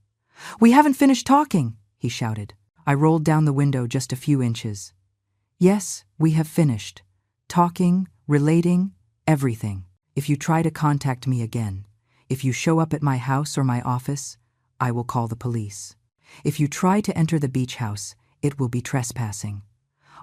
We haven't finished talking, he shouted. I rolled down the window just a few inches. Yes, we have finished. Talking, relating, everything. If you try to contact me again, if you show up at my house or my office, I will call the police. If you try to enter the beach house, it will be trespassing.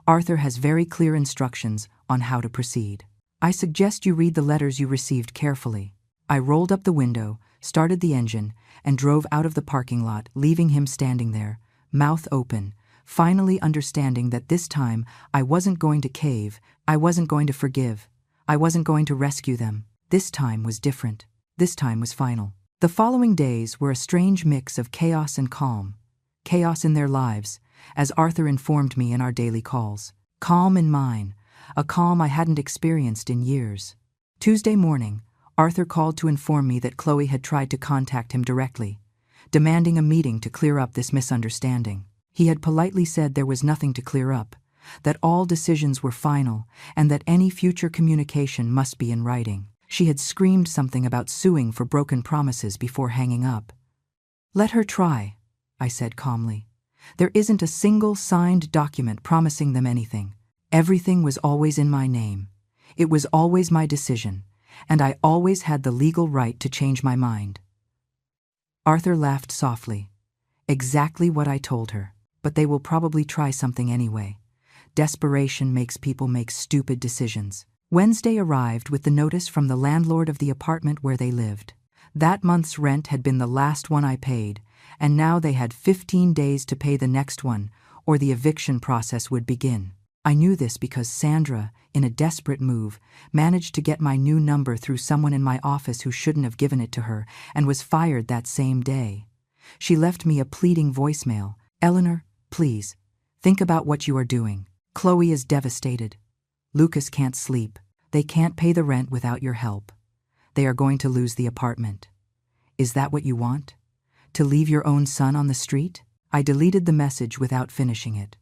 Arthur has very clear instructions on how to proceed. I suggest you read the letters you received carefully. I rolled up the window, started the engine, and drove out of the parking lot, leaving him standing there, mouth open, finally understanding that this time I wasn't going to cave, I wasn't going to forgive. I wasn't going to rescue them. This time was different. This time was final. The following days were a strange mix of chaos and calm. Chaos in their lives, as Arthur informed me in our daily calls. Calm in mine, a calm I hadn't experienced in years. Tuesday morning, Arthur called to inform me that Chloe had tried to contact him directly, demanding a meeting to clear up this misunderstanding. He had politely said there was nothing to clear up, that all decisions were final, and that any future communication must be in writing. She had screamed something about suing for broken promises before hanging up. "Let her try," I said calmly. "There isn't a single signed document promising them anything. Everything was always in my name. It was always my decision, and I always had the legal right to change my mind." Arthur laughed softly. "Exactly what I told her. But they will probably try something anyway. Desperation makes people make stupid decisions." Wednesday arrived with the notice from the landlord of the apartment where they lived. That month's rent had been the last one I paid, and now they had 15 days to pay the next one, or the eviction process would begin. I knew this because Sandra, in a desperate move, managed to get my new number through someone in my office who shouldn't have given it to her, and was fired that same day. She left me a pleading voicemail. "Eleanor, please, think about what you are doing. Chloe is devastated. Lucas can't sleep. They can't pay the rent without your help. They are going to lose the apartment. Is that what you want? To leave your own son on the street?" I deleted the message without finishing it.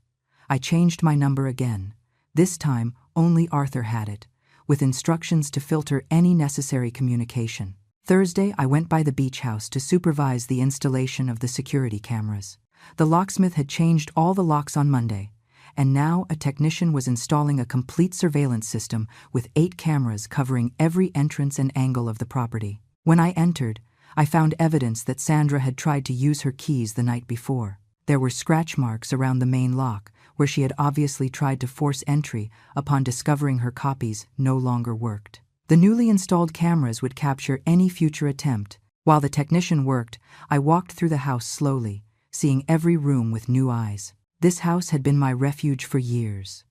I changed my number again. This time, only Arthur had it, with instructions to filter any necessary communication. Thursday, I went by the beach house to supervise the installation of the security cameras. The locksmith had changed all the locks on Monday, and now a technician was installing a complete surveillance system with 8 cameras covering every entrance and angle of the property. When I entered, I found evidence that Sandra had tried to use her keys the night before. There were scratch marks around the main lock, where she had obviously tried to force entry upon discovering her copies no longer worked. The newly installed cameras would capture any future attempt. While the technician worked, I walked through the house slowly, seeing every room with new eyes. This house had been my refuge for years.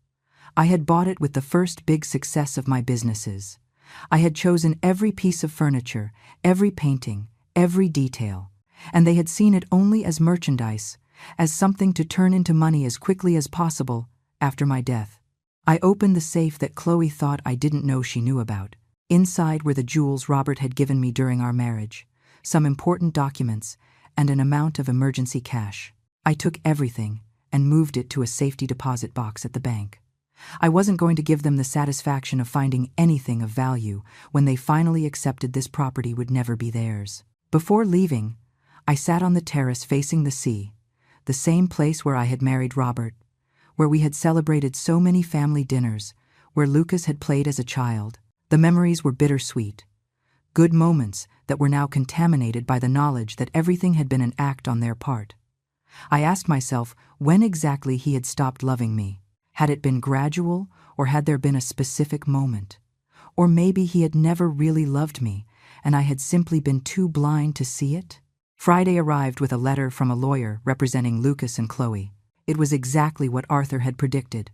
I had bought it with the first big success of my businesses. I had chosen every piece of furniture, every painting, every detail, and they had seen it only as merchandise, as something to turn into money as quickly as possible after my death. I opened the safe that Chloe thought I didn't know she knew about. Inside were the jewels Robert had given me during our marriage, some important documents, and an amount of emergency cash. I took everything and moved it to a safety deposit box at the bank. I wasn't going to give them the satisfaction of finding anything of value when they finally accepted this property would never be theirs. Before leaving, I sat on the terrace facing the sea, the same place where I had married Robert, where we had celebrated so many family dinners, where Lucas had played as a child. The memories were bittersweet, good moments that were now contaminated by the knowledge that everything had been an act on their part. I asked myself when exactly he had stopped loving me. Had it been gradual, or had there been a specific moment? Or maybe he had never really loved me, and I had simply been too blind to see it? Friday arrived with a letter from a lawyer representing Lucas and Chloe. It was exactly what Arthur had predicted: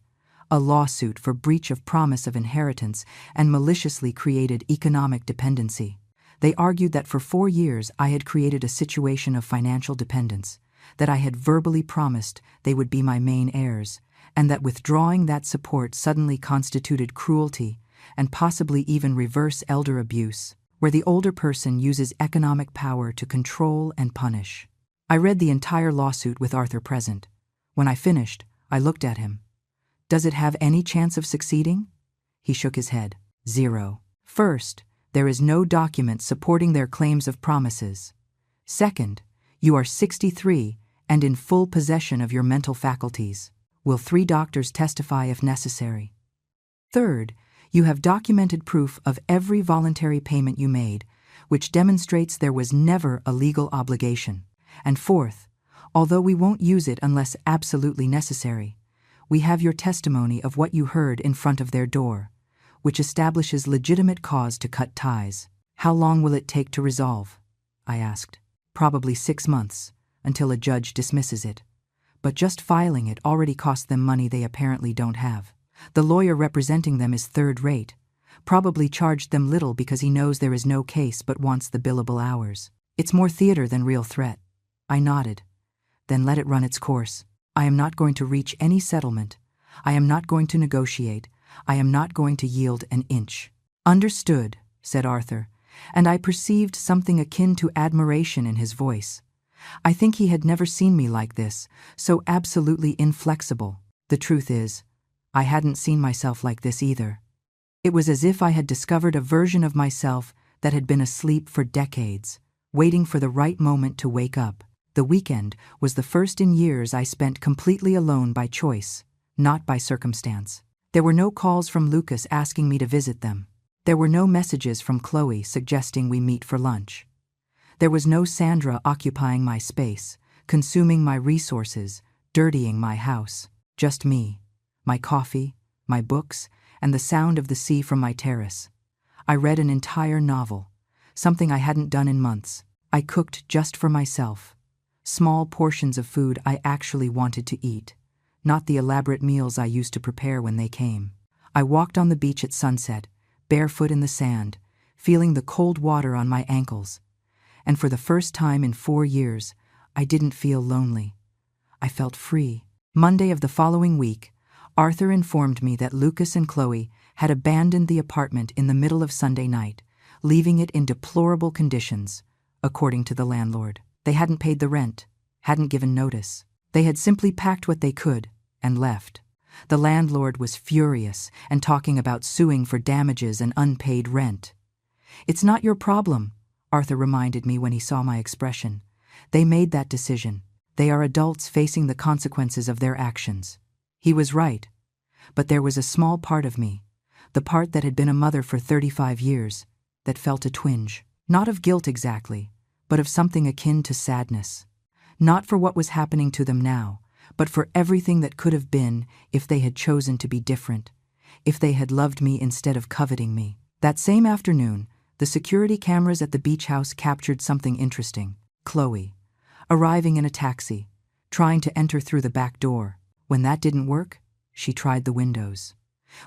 a lawsuit for breach of promise of inheritance and maliciously created economic dependency. They argued that for 4 years I had created a situation of financial dependence, that I had verbally promised they would be my main heirs, and that withdrawing that support suddenly constituted cruelty and possibly even reverse elder abuse, where the older person uses economic power to control and punish. I read the entire lawsuit with Arthur present. When I finished, I looked at him. "Does it have any chance of succeeding?" He shook his head. "Zero. First, there is no document supporting their claims of promises. Second, you are 63 and in full possession of your mental faculties. Will 3 doctors testify if necessary? Third, you have documented proof of every voluntary payment you made, which demonstrates there was never a legal obligation. And fourth, although we won't use it unless absolutely necessary, we have your testimony of what you heard in front of their door, which establishes legitimate cause to cut ties. How long will it take to resolve?" I asked. "Probably 6 months, until a judge dismisses it. But just filing it already cost them money they apparently don't have. The lawyer representing them is third-rate, Probably charged them little because he knows there is no case but wants the billable hours. It's more theater than real threat. I nodded. Then let it run its course. I am not going to reach any settlement. I am not going to negotiate. I am not going to yield an inch. Understood, said Arthur, and I perceived something akin to admiration in his voice. I think he had never seen me like this, so absolutely inflexible. The truth is, I hadn't seen myself like this either. It was as if I had discovered a version of myself that had been asleep for decades, waiting for the right moment to wake up. The weekend was the first in years I spent completely alone by choice, not by circumstance. There were no calls from Lucas asking me to visit them. There were no messages from Chloe suggesting we meet for lunch. There was no Sandra occupying my space, consuming my resources, dirtying my house. Just me, my coffee, my books, and the sound of the sea from my terrace. I read an entire novel, something I hadn't done in months. I cooked just for myself. Small portions of food I actually wanted to eat, not the elaborate meals I used to prepare when they came. I walked on the beach at sunset, barefoot in the sand, feeling the cold water on my ankles. And for the first time in 4 years, I didn't feel lonely. I felt free. Monday of the following week, Arthur informed me that Lucas and Chloe had abandoned the apartment in the middle of Sunday night, leaving it in deplorable conditions, according to the landlord. They hadn't paid the rent, hadn't given notice. They had simply packed what they could and left. The landlord was furious and talking about suing for damages and unpaid rent. "It's not your problem," Arthur reminded me when he saw my expression. "They made that decision. They are adults facing the consequences of their actions." He was right, but there was a small part of me, the part that had been a mother for 35 years, that felt a twinge. Not of guilt exactly, but of something akin to sadness. Not for what was happening to them now, but for everything that could have been if they had chosen to be different, if they had loved me instead of coveting me. That same afternoon, the security cameras at the beach house captured something interesting. Chloe, arriving in a taxi, trying to enter through the back door. When that didn't work, she tried the windows.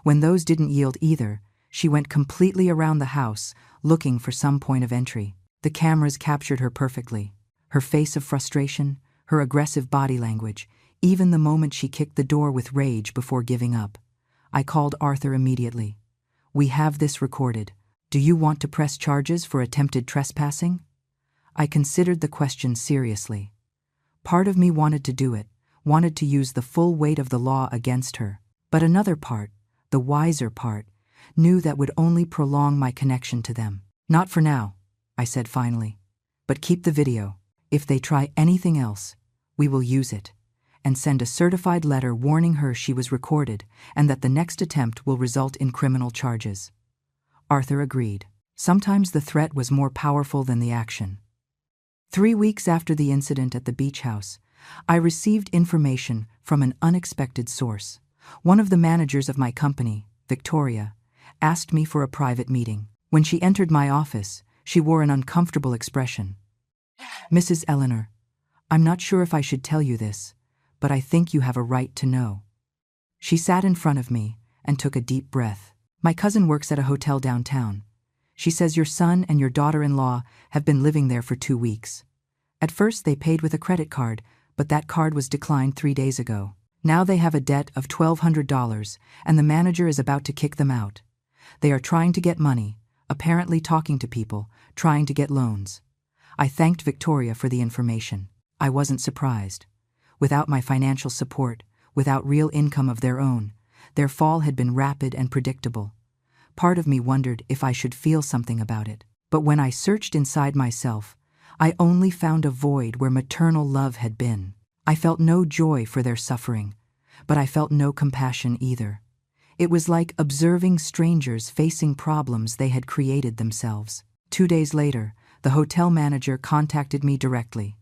When those didn't yield either, she went completely around the house, looking for some point of entry. The cameras captured her perfectly. Her face of frustration, her aggressive body language, even the moment she kicked the door with rage before giving up. I called Arthur immediately. "We have this recorded. Do you want to press charges for attempted trespassing?" I considered the question seriously. Part of me wanted to do it, wanted to use the full weight of the law against her. But another part, the wiser part, knew that would only prolong my connection to them. "Not for now," I said finally. "But keep the video. If they try anything else, we will use it, and send a certified letter warning her she was recorded and that the next attempt will result in criminal charges." Arthur agreed. Sometimes the threat was more powerful than the action. 3 weeks after the incident at the beach house, I received information from an unexpected source. One of the managers of my company, Victoria, asked me for a private meeting. When she entered my office, she wore an uncomfortable expression. "Mrs. Eleanor, I'm not sure if I should tell you this, but I think you have a right to know." She sat in front of me and took a deep breath. "My cousin works at a hotel downtown. She says your son and your daughter-in-law have been living there for 2 weeks. At first they paid with a credit card, but that card was declined 3 days ago. Now they have a debt of $1,200, and the manager is about to kick them out. They are trying to get money, apparently talking to people, trying to get loans." I thanked Victoria for the information. I wasn't surprised. Without my financial support, without real income of their own, their fall had been rapid and predictable. Part of me wondered if I should feel something about it. But when I searched inside myself, I only found a void where maternal love had been. I felt no joy for their suffering, but I felt no compassion either. It was like observing strangers facing problems they had created themselves. 2 days later, the hotel manager contacted me directly.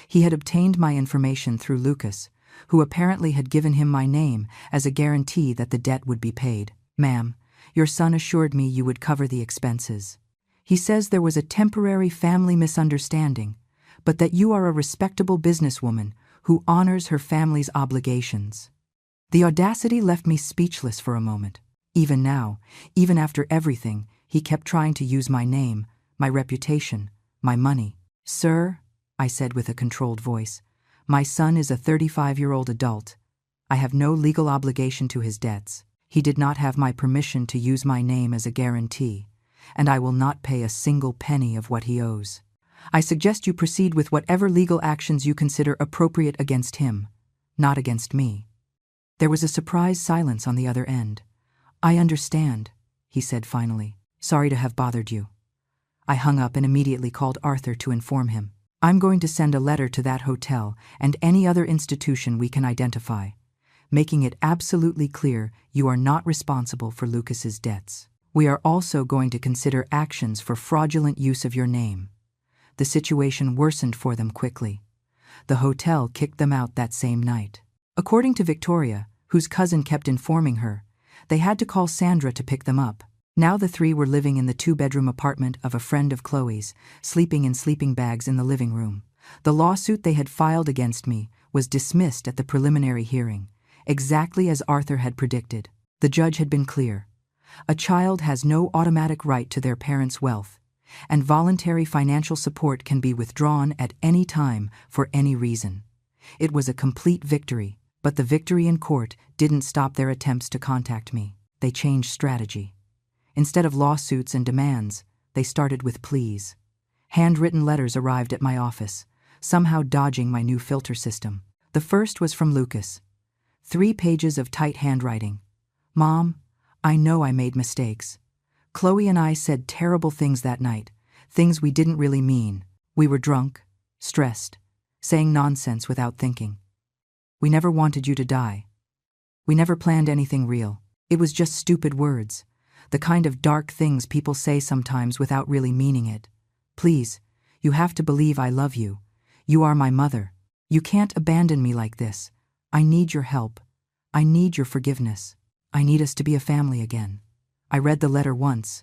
He had obtained my information through Lucas, who apparently had given him my name as a guarantee that the debt would be paid. "Ma'am, your son assured me you would cover the expenses. He says there was a temporary family misunderstanding, but that you are a respectable businesswoman who honors her family's obligations." The audacity left me speechless for a moment. Even now, even after everything, he kept trying to use my name, my reputation, my money. "Sir," I said with a controlled voice, "my son is a 35-year-old adult. I have no legal obligation to his debts. He did not have my permission to use my name as a guarantee, and I will not pay a single penny of what he owes. I suggest you proceed with whatever legal actions you consider appropriate against him, not against me." There was a surprised silence on the other end. "I understand," he said finally. "Sorry to have bothered you." I hung up and immediately called Arthur to inform him. "I'm going to send a letter to that hotel and any other institution we can identify, making it absolutely clear you are not responsible for Lucas's debts. We are also going to consider actions for fraudulent use of your name." The situation worsened for them quickly. The hotel kicked them out that same night. According to Victoria, whose cousin kept informing her, they had to call Sandra to pick them up. Now the three were living in the 2-bedroom apartment of a friend of Chloe's, sleeping in sleeping bags in the living room. The lawsuit they had filed against me was dismissed at the preliminary hearing, exactly as Arthur had predicted. The judge had been clear. A child has no automatic right to their parents' wealth, and voluntary financial support can be withdrawn at any time for any reason. It was a complete victory, but the victory in court didn't stop their attempts to contact me. They changed strategy. Instead of lawsuits and demands, they started with pleas. Handwritten letters arrived at my office, somehow dodging my new filter system. The first was from Lucas. 3 pages of tight handwriting. "Mom, I know I made mistakes. Chloe and I said terrible things that night, things we didn't really mean. We were drunk, stressed, saying nonsense without thinking. We never wanted you to die. We never planned anything real. It was just stupid words, the kind of dark things people say sometimes without really meaning it. Please, you have to believe I love you. You are my mother. You can't abandon me like this. I need your help. I need your forgiveness. I need us to be a family again." I read the letter once.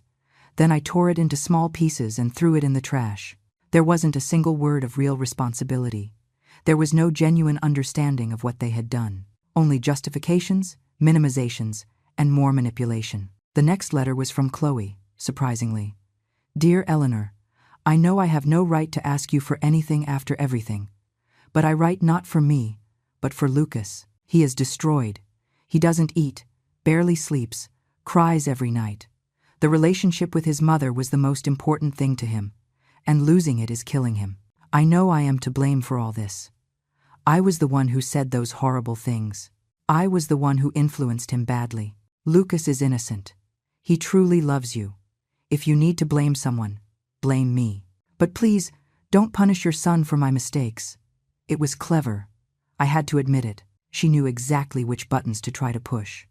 Then I tore it into small pieces and threw it in the trash. There wasn't a single word of real responsibility. There was no genuine understanding of what they had done. Only justifications, minimizations, and more manipulation. The next letter was from Chloe, surprisingly. "Dear Eleanor, I know I have no right to ask you for anything after everything, but I write not for me, but for Lucas. He is destroyed. He doesn't eat, barely sleeps, cries every night. The relationship with his mother was the most important thing to him, and losing it is killing him. I know I am to blame for all this. I was the one who said those horrible things. I was the one who influenced him badly. Lucas is innocent. He truly loves you. If you need to blame someone, blame me. But please, don't punish your son for my mistakes. It was clever. I had to admit it." She knew exactly which buttons to try to push.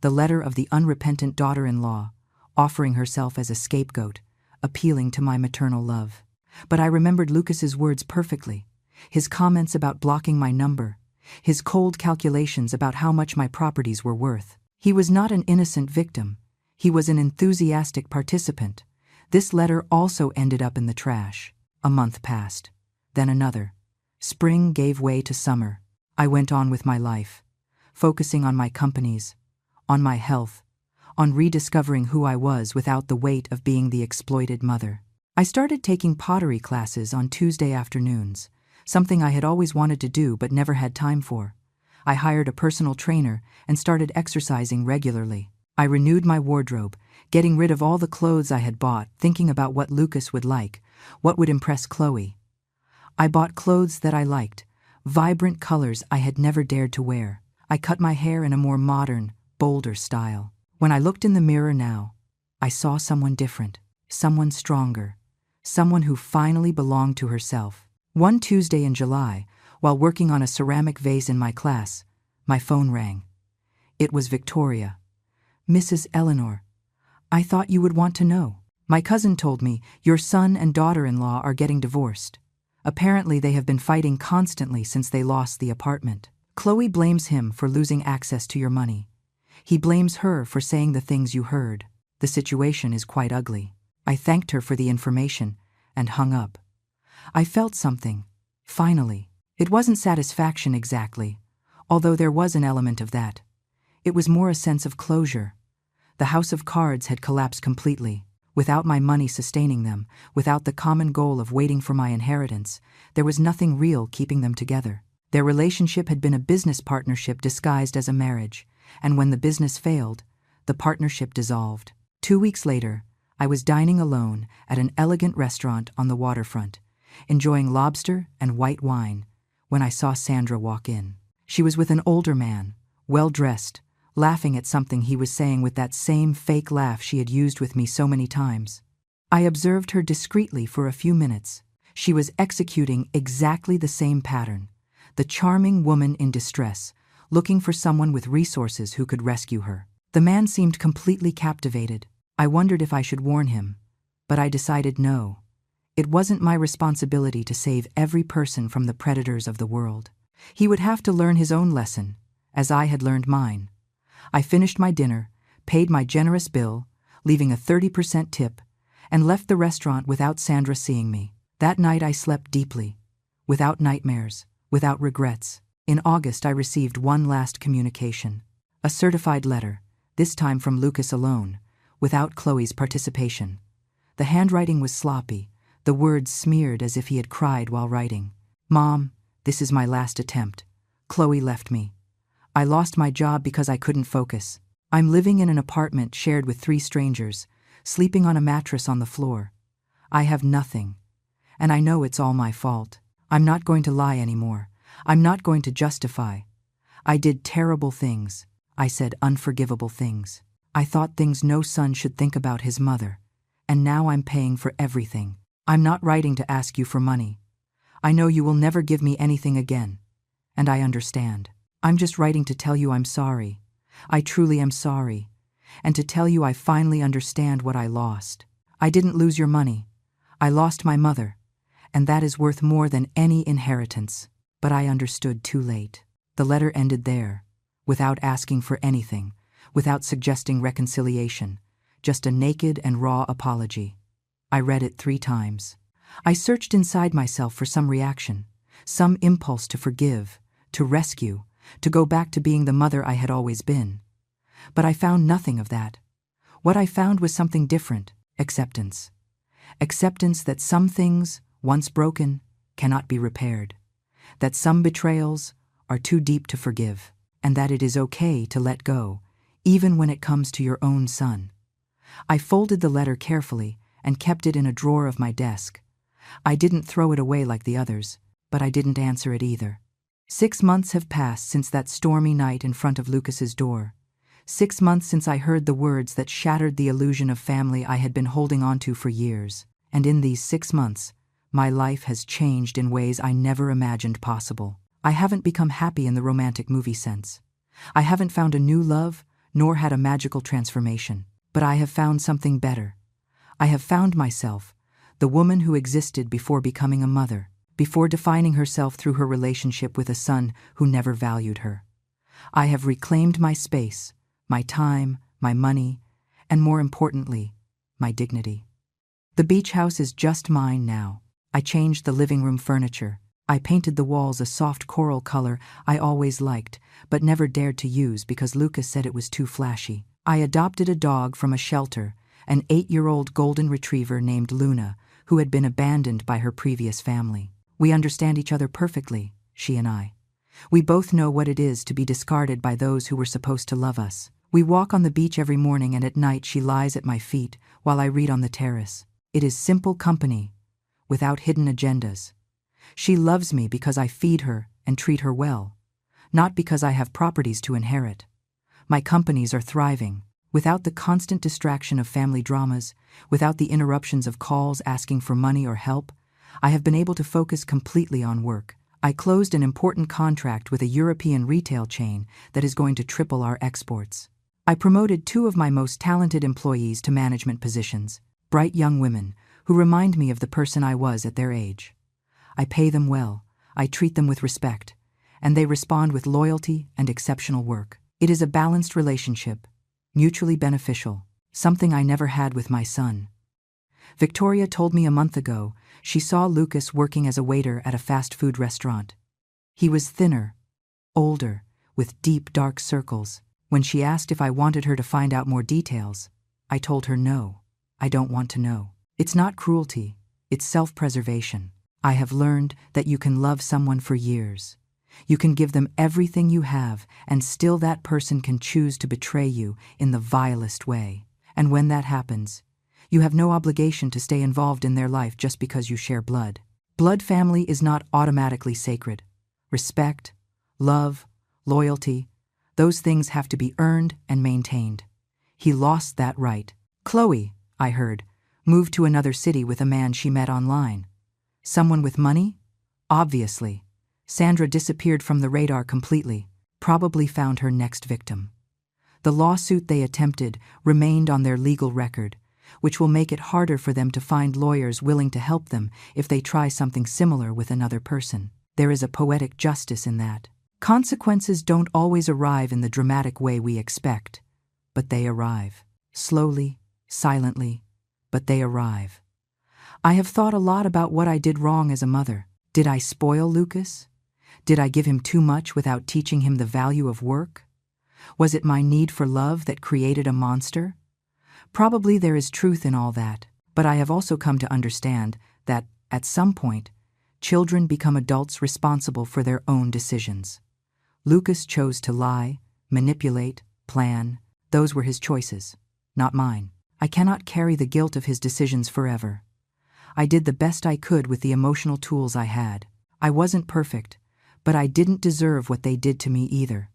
The letter of the unrepentant daughter-in-law, offering herself as a scapegoat, appealing to my maternal love. But I remembered Lucas's words perfectly. His comments about blocking my number, his cold calculations about how much my properties were worth. He was not an innocent victim. He was an enthusiastic participant. This letter also ended up in the trash. A month passed. Then another. Spring gave way to summer. I went on with my life, focusing on my companies, on my health, on rediscovering who I was without the weight of being the exploited mother. I started taking pottery classes on Tuesday afternoons, something I had always wanted to do but never had time for. I hired a personal trainer and started exercising regularly. I renewed my wardrobe, getting rid of all the clothes I had bought, thinking about what Lucas would like, what would impress Chloe. I bought clothes that I liked, vibrant colors I had never dared to wear. I cut my hair in a more modern, bolder style. When I looked in the mirror now, I saw someone different, someone stronger, someone who finally belonged to herself. One Tuesday in July, while working on a ceramic vase in my class, my phone rang. It was Victoria. "Mrs. Eleanor, I thought you would want to know. My cousin told me your son and daughter-in-law are getting divorced. Apparently they have been fighting constantly since they lost the apartment. Chloe blames him for losing access to your money. He blames her for saying the things you heard. The situation is quite ugly." I thanked her for the information and hung up. I felt something, finally. It wasn't satisfaction exactly, although there was an element of that. It was more a sense of closure. The house of cards had collapsed completely. Without my money sustaining them, without the common goal of waiting for my inheritance, there was nothing real keeping them together. Their relationship had been a business partnership disguised as a marriage, and when the business failed, the partnership dissolved. 2 weeks later, I was dining alone at an elegant restaurant on the waterfront, enjoying lobster and white wine, when I saw Sandra walk in. She was with an older man, well-dressed, laughing at something he was saying with that same fake laugh she had used with me so many times. I observed her discreetly for a few minutes. She was executing exactly the same pattern, the charming woman in distress, looking for someone with resources who could rescue her. The man seemed completely captivated. I wondered if I should warn him, but I decided no. It wasn't my responsibility to save every person from the predators of the world. He would have to learn his own lesson, as I had learned mine. I finished my dinner, paid my generous bill, leaving a 30% tip, and left the restaurant without Sandra seeing me. That night I slept deeply, without nightmares, without regrets. In August I received one last communication. A certified letter, this time from Lucas alone, without Chloe's participation. The handwriting was sloppy, the words smeared as if he had cried while writing. "Mom, this is my last attempt. Chloe left me. I lost my job because I couldn't focus. I'm living in an apartment shared with 3 strangers, sleeping on a mattress on the floor. I have nothing, and I know it's all my fault. I'm not going to lie anymore. I'm not going to justify. I did terrible things. I said unforgivable things. I thought things no son should think about his mother, and now I'm paying for everything. I'm not writing to ask you for money. I know you will never give me anything again, and I understand. I'm just writing to tell you I'm sorry. I truly am sorry, and to tell you I finally understand what I lost. I didn't lose your money. I lost my mother, and that is worth more than any inheritance. But I understood too late." The letter ended there, without asking for anything, without suggesting reconciliation, just a naked and raw apology. I read it 3 times. I searched inside myself for some reaction, some impulse to forgive, to rescue, to go back to being the mother I had always been. But I found nothing of that. What I found was something different: acceptance. Acceptance that some things, once broken, cannot be repaired, that some betrayals are too deep to forgive, and that it is okay to let go, even when it comes to your own son. I folded the letter carefully and kept it in a drawer of my desk. I didn't throw it away like the others, but I didn't answer it either. 6 months have passed since that stormy night in front of Lucas's door. 6 months since I heard the words that shattered the illusion of family I had been holding on to for years. And in these 6 months, my life has changed in ways I never imagined possible. I haven't become happy in the romantic movie sense. I haven't found a new love, nor had a magical transformation. But I have found something better. I have found myself, the woman who existed before becoming a mother, before defining herself through her relationship with a son who never valued her. I have reclaimed my space, my time, my money, and more importantly, my dignity. The beach house is just mine now. I changed the living room furniture. I painted the walls a soft coral color I always liked, but never dared to use because Lucas said it was too flashy. I adopted a dog from a shelter, an 8-year-old golden retriever named Luna, who had been abandoned by her previous family. We understand each other perfectly, she and I. We both know what it is to be discarded by those who were supposed to love us. We walk on the beach every morning, and at night she lies at my feet while I read on the terrace. It is simple company, without hidden agendas. She loves me because I feed her and treat her well, not because I have properties to inherit. My companies are thriving, without the constant distraction of family dramas, without the interruptions of calls asking for money or help. I have been able to focus completely on work. I closed an important contract with a European retail chain that is going to triple our exports. I promoted 2 of my most talented employees to management positions, bright young women who remind me of the person I was at their age. I pay them well, I treat them with respect, and they respond with loyalty and exceptional work. It is a balanced relationship, mutually beneficial, something I never had with my son. Victoria told me a month ago she saw Lucas working as a waiter at a fast food restaurant. He was thinner, older, with deep dark circles. When she asked if I wanted her to find out more details, I told her no, I don't want to know. It's not cruelty, it's self-preservation. I have learned that you can love someone for years. You can give them everything you have, and still that person can choose to betray you in the vilest way. And when that happens, you have no obligation to stay involved in their life just because you share blood. Blood family is not automatically sacred. Respect, love, loyalty, those things have to be earned and maintained. He lost that right. Chloe, I heard, moved to another city with a man she met online. Someone with money? Obviously. Sandra disappeared from the radar completely, probably found her next victim. The lawsuit they attempted remained on their legal record, which will make it harder for them to find lawyers willing to help them if they try something similar with another person. There is a poetic justice in that. Consequences don't always arrive in the dramatic way we expect, but they arrive. Slowly, silently, but they arrive. I have thought a lot about what I did wrong as a mother. Did I spoil Lucas? Did I give him too much without teaching him the value of work? Was it my need for love that created a monster? Probably there is truth in all that, but I have also come to understand that, at some point, children become adults responsible for their own decisions. Lucas chose to lie, manipulate, plan. Those were his choices, not mine. I cannot carry the guilt of his decisions forever. I did the best I could with the emotional tools I had. I wasn't perfect, but I didn't deserve what they did to me either.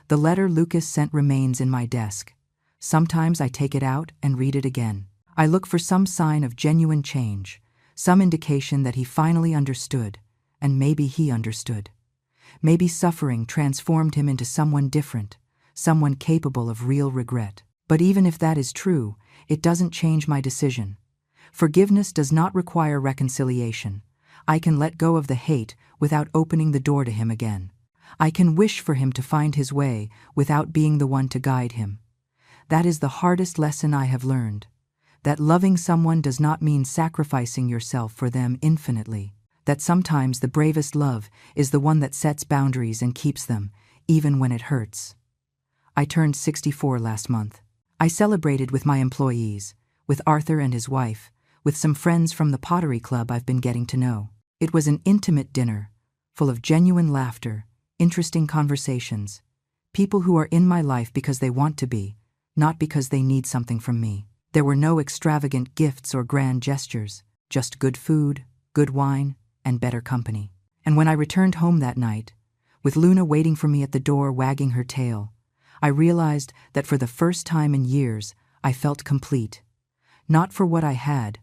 The letter Lucas sent remains in my desk. Sometimes I take it out and read it again. I look for some sign of genuine change, some indication that he finally understood, and maybe he understood. Maybe suffering transformed him into someone different, someone capable of real regret. But even if that is true, it doesn't change my decision. Forgiveness does not require reconciliation. I can let go of the hate without opening the door to him again. I can wish for him to find his way without being the one to guide him. That is the hardest lesson I have learned. That loving someone does not mean sacrificing yourself for them infinitely. That sometimes the bravest love is the one that sets boundaries and keeps them, even when it hurts. I turned 64 last month. I celebrated with my employees, with Arthur and his wife, with some friends from the pottery club I've been getting to know. It was an intimate dinner, full of genuine laughter, interesting conversations, people who are in my life because they want to be, not because they need something from me. There were no extravagant gifts or grand gestures, just good food, good wine, and better company. And when I returned home that night, with Luna waiting for me at the door wagging her tail, I realized that for the first time in years, I felt complete. Not for what I had,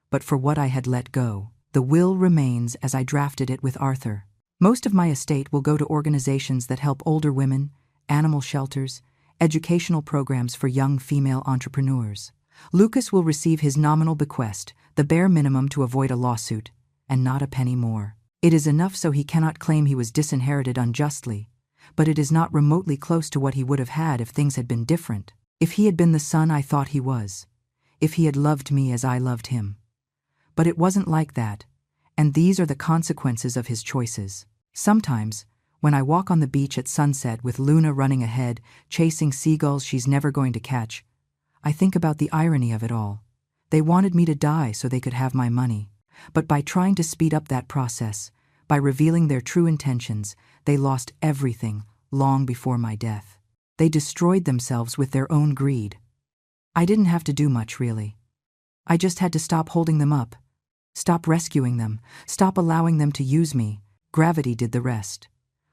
but for what I had let go. The will remains as I drafted it with Arthur. Most of my estate will go to organizations that help older women, animal shelters, educational programs for young female entrepreneurs. Lucas will receive his nominal bequest, the bare minimum to avoid a lawsuit, and not a penny more. It is enough so he cannot claim he was disinherited unjustly, but it is not remotely close to what he would have had if things had been different. If he had been the son I thought he was. If he had loved me as I loved him. But it wasn't like that, and these are the consequences of his choices. Sometimes, when I walk on the beach at sunset with Luna running ahead, chasing seagulls she's never going to catch, I think about the irony of it all. They wanted me to die so they could have my money. But by trying to speed up that process, by revealing their true intentions, they lost everything long before my death. They destroyed themselves with their own greed. I didn't have to do much, really. I just had to stop holding them up, stop rescuing them, stop allowing them to use me. Gravity did the rest.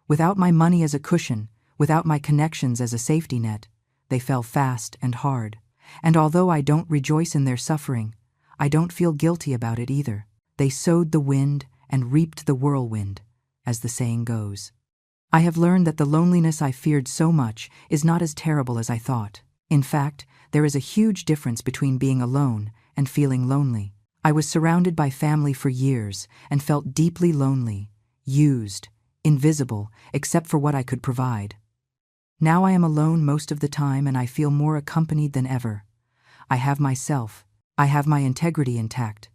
Without my money as a cushion, without my connections as a safety net, they fell fast and hard. And although I don't rejoice in their suffering, I don't feel guilty about it either. They sowed the wind and reaped the whirlwind, as the saying goes. I have learned that the loneliness I feared so much is not as terrible as I thought. In fact, there is a huge difference between being alone and feeling lonely. I was surrounded by family for years and felt deeply lonely, used, invisible, except for what I could provide. Now I am alone most of the time and I feel more accompanied than ever. I have myself. I have my integrity intact.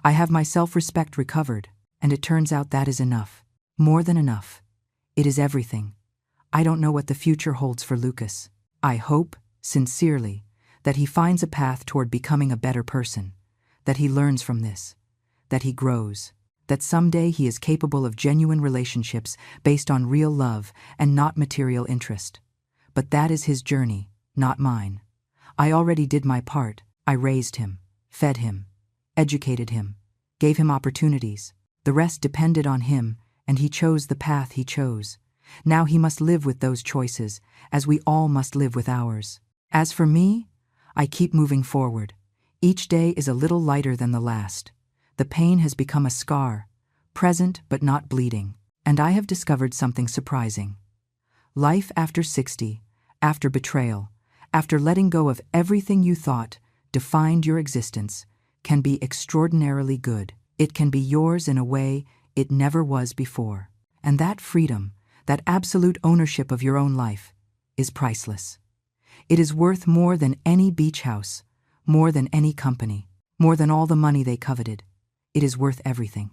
I have my self-respect recovered, and it turns out that is enough. More than enough. It is everything. I don't know what the future holds for Lucas. I hope, sincerely, that he finds a path toward becoming a better person, that he learns from this, that he grows, that someday he is capable of genuine relationships based on real love and not material interest. But that is his journey, not mine. I already did my part. I raised him, fed him, educated him, gave him opportunities. The rest depended on him, and he chose the path he chose. Now he must live with those choices, as we all must live with ours. As for me, I keep moving forward. Each day is a little lighter than the last. The pain has become a scar, present but not bleeding. And I have discovered something surprising. Life after 60, after betrayal, after letting go of everything you thought defined your existence, can be extraordinarily good. It can be yours in a way it never was before. And that freedom, that absolute ownership of your own life, is priceless. It is worth more than any beach house, more than any company, more than all the money they coveted. It is worth everything.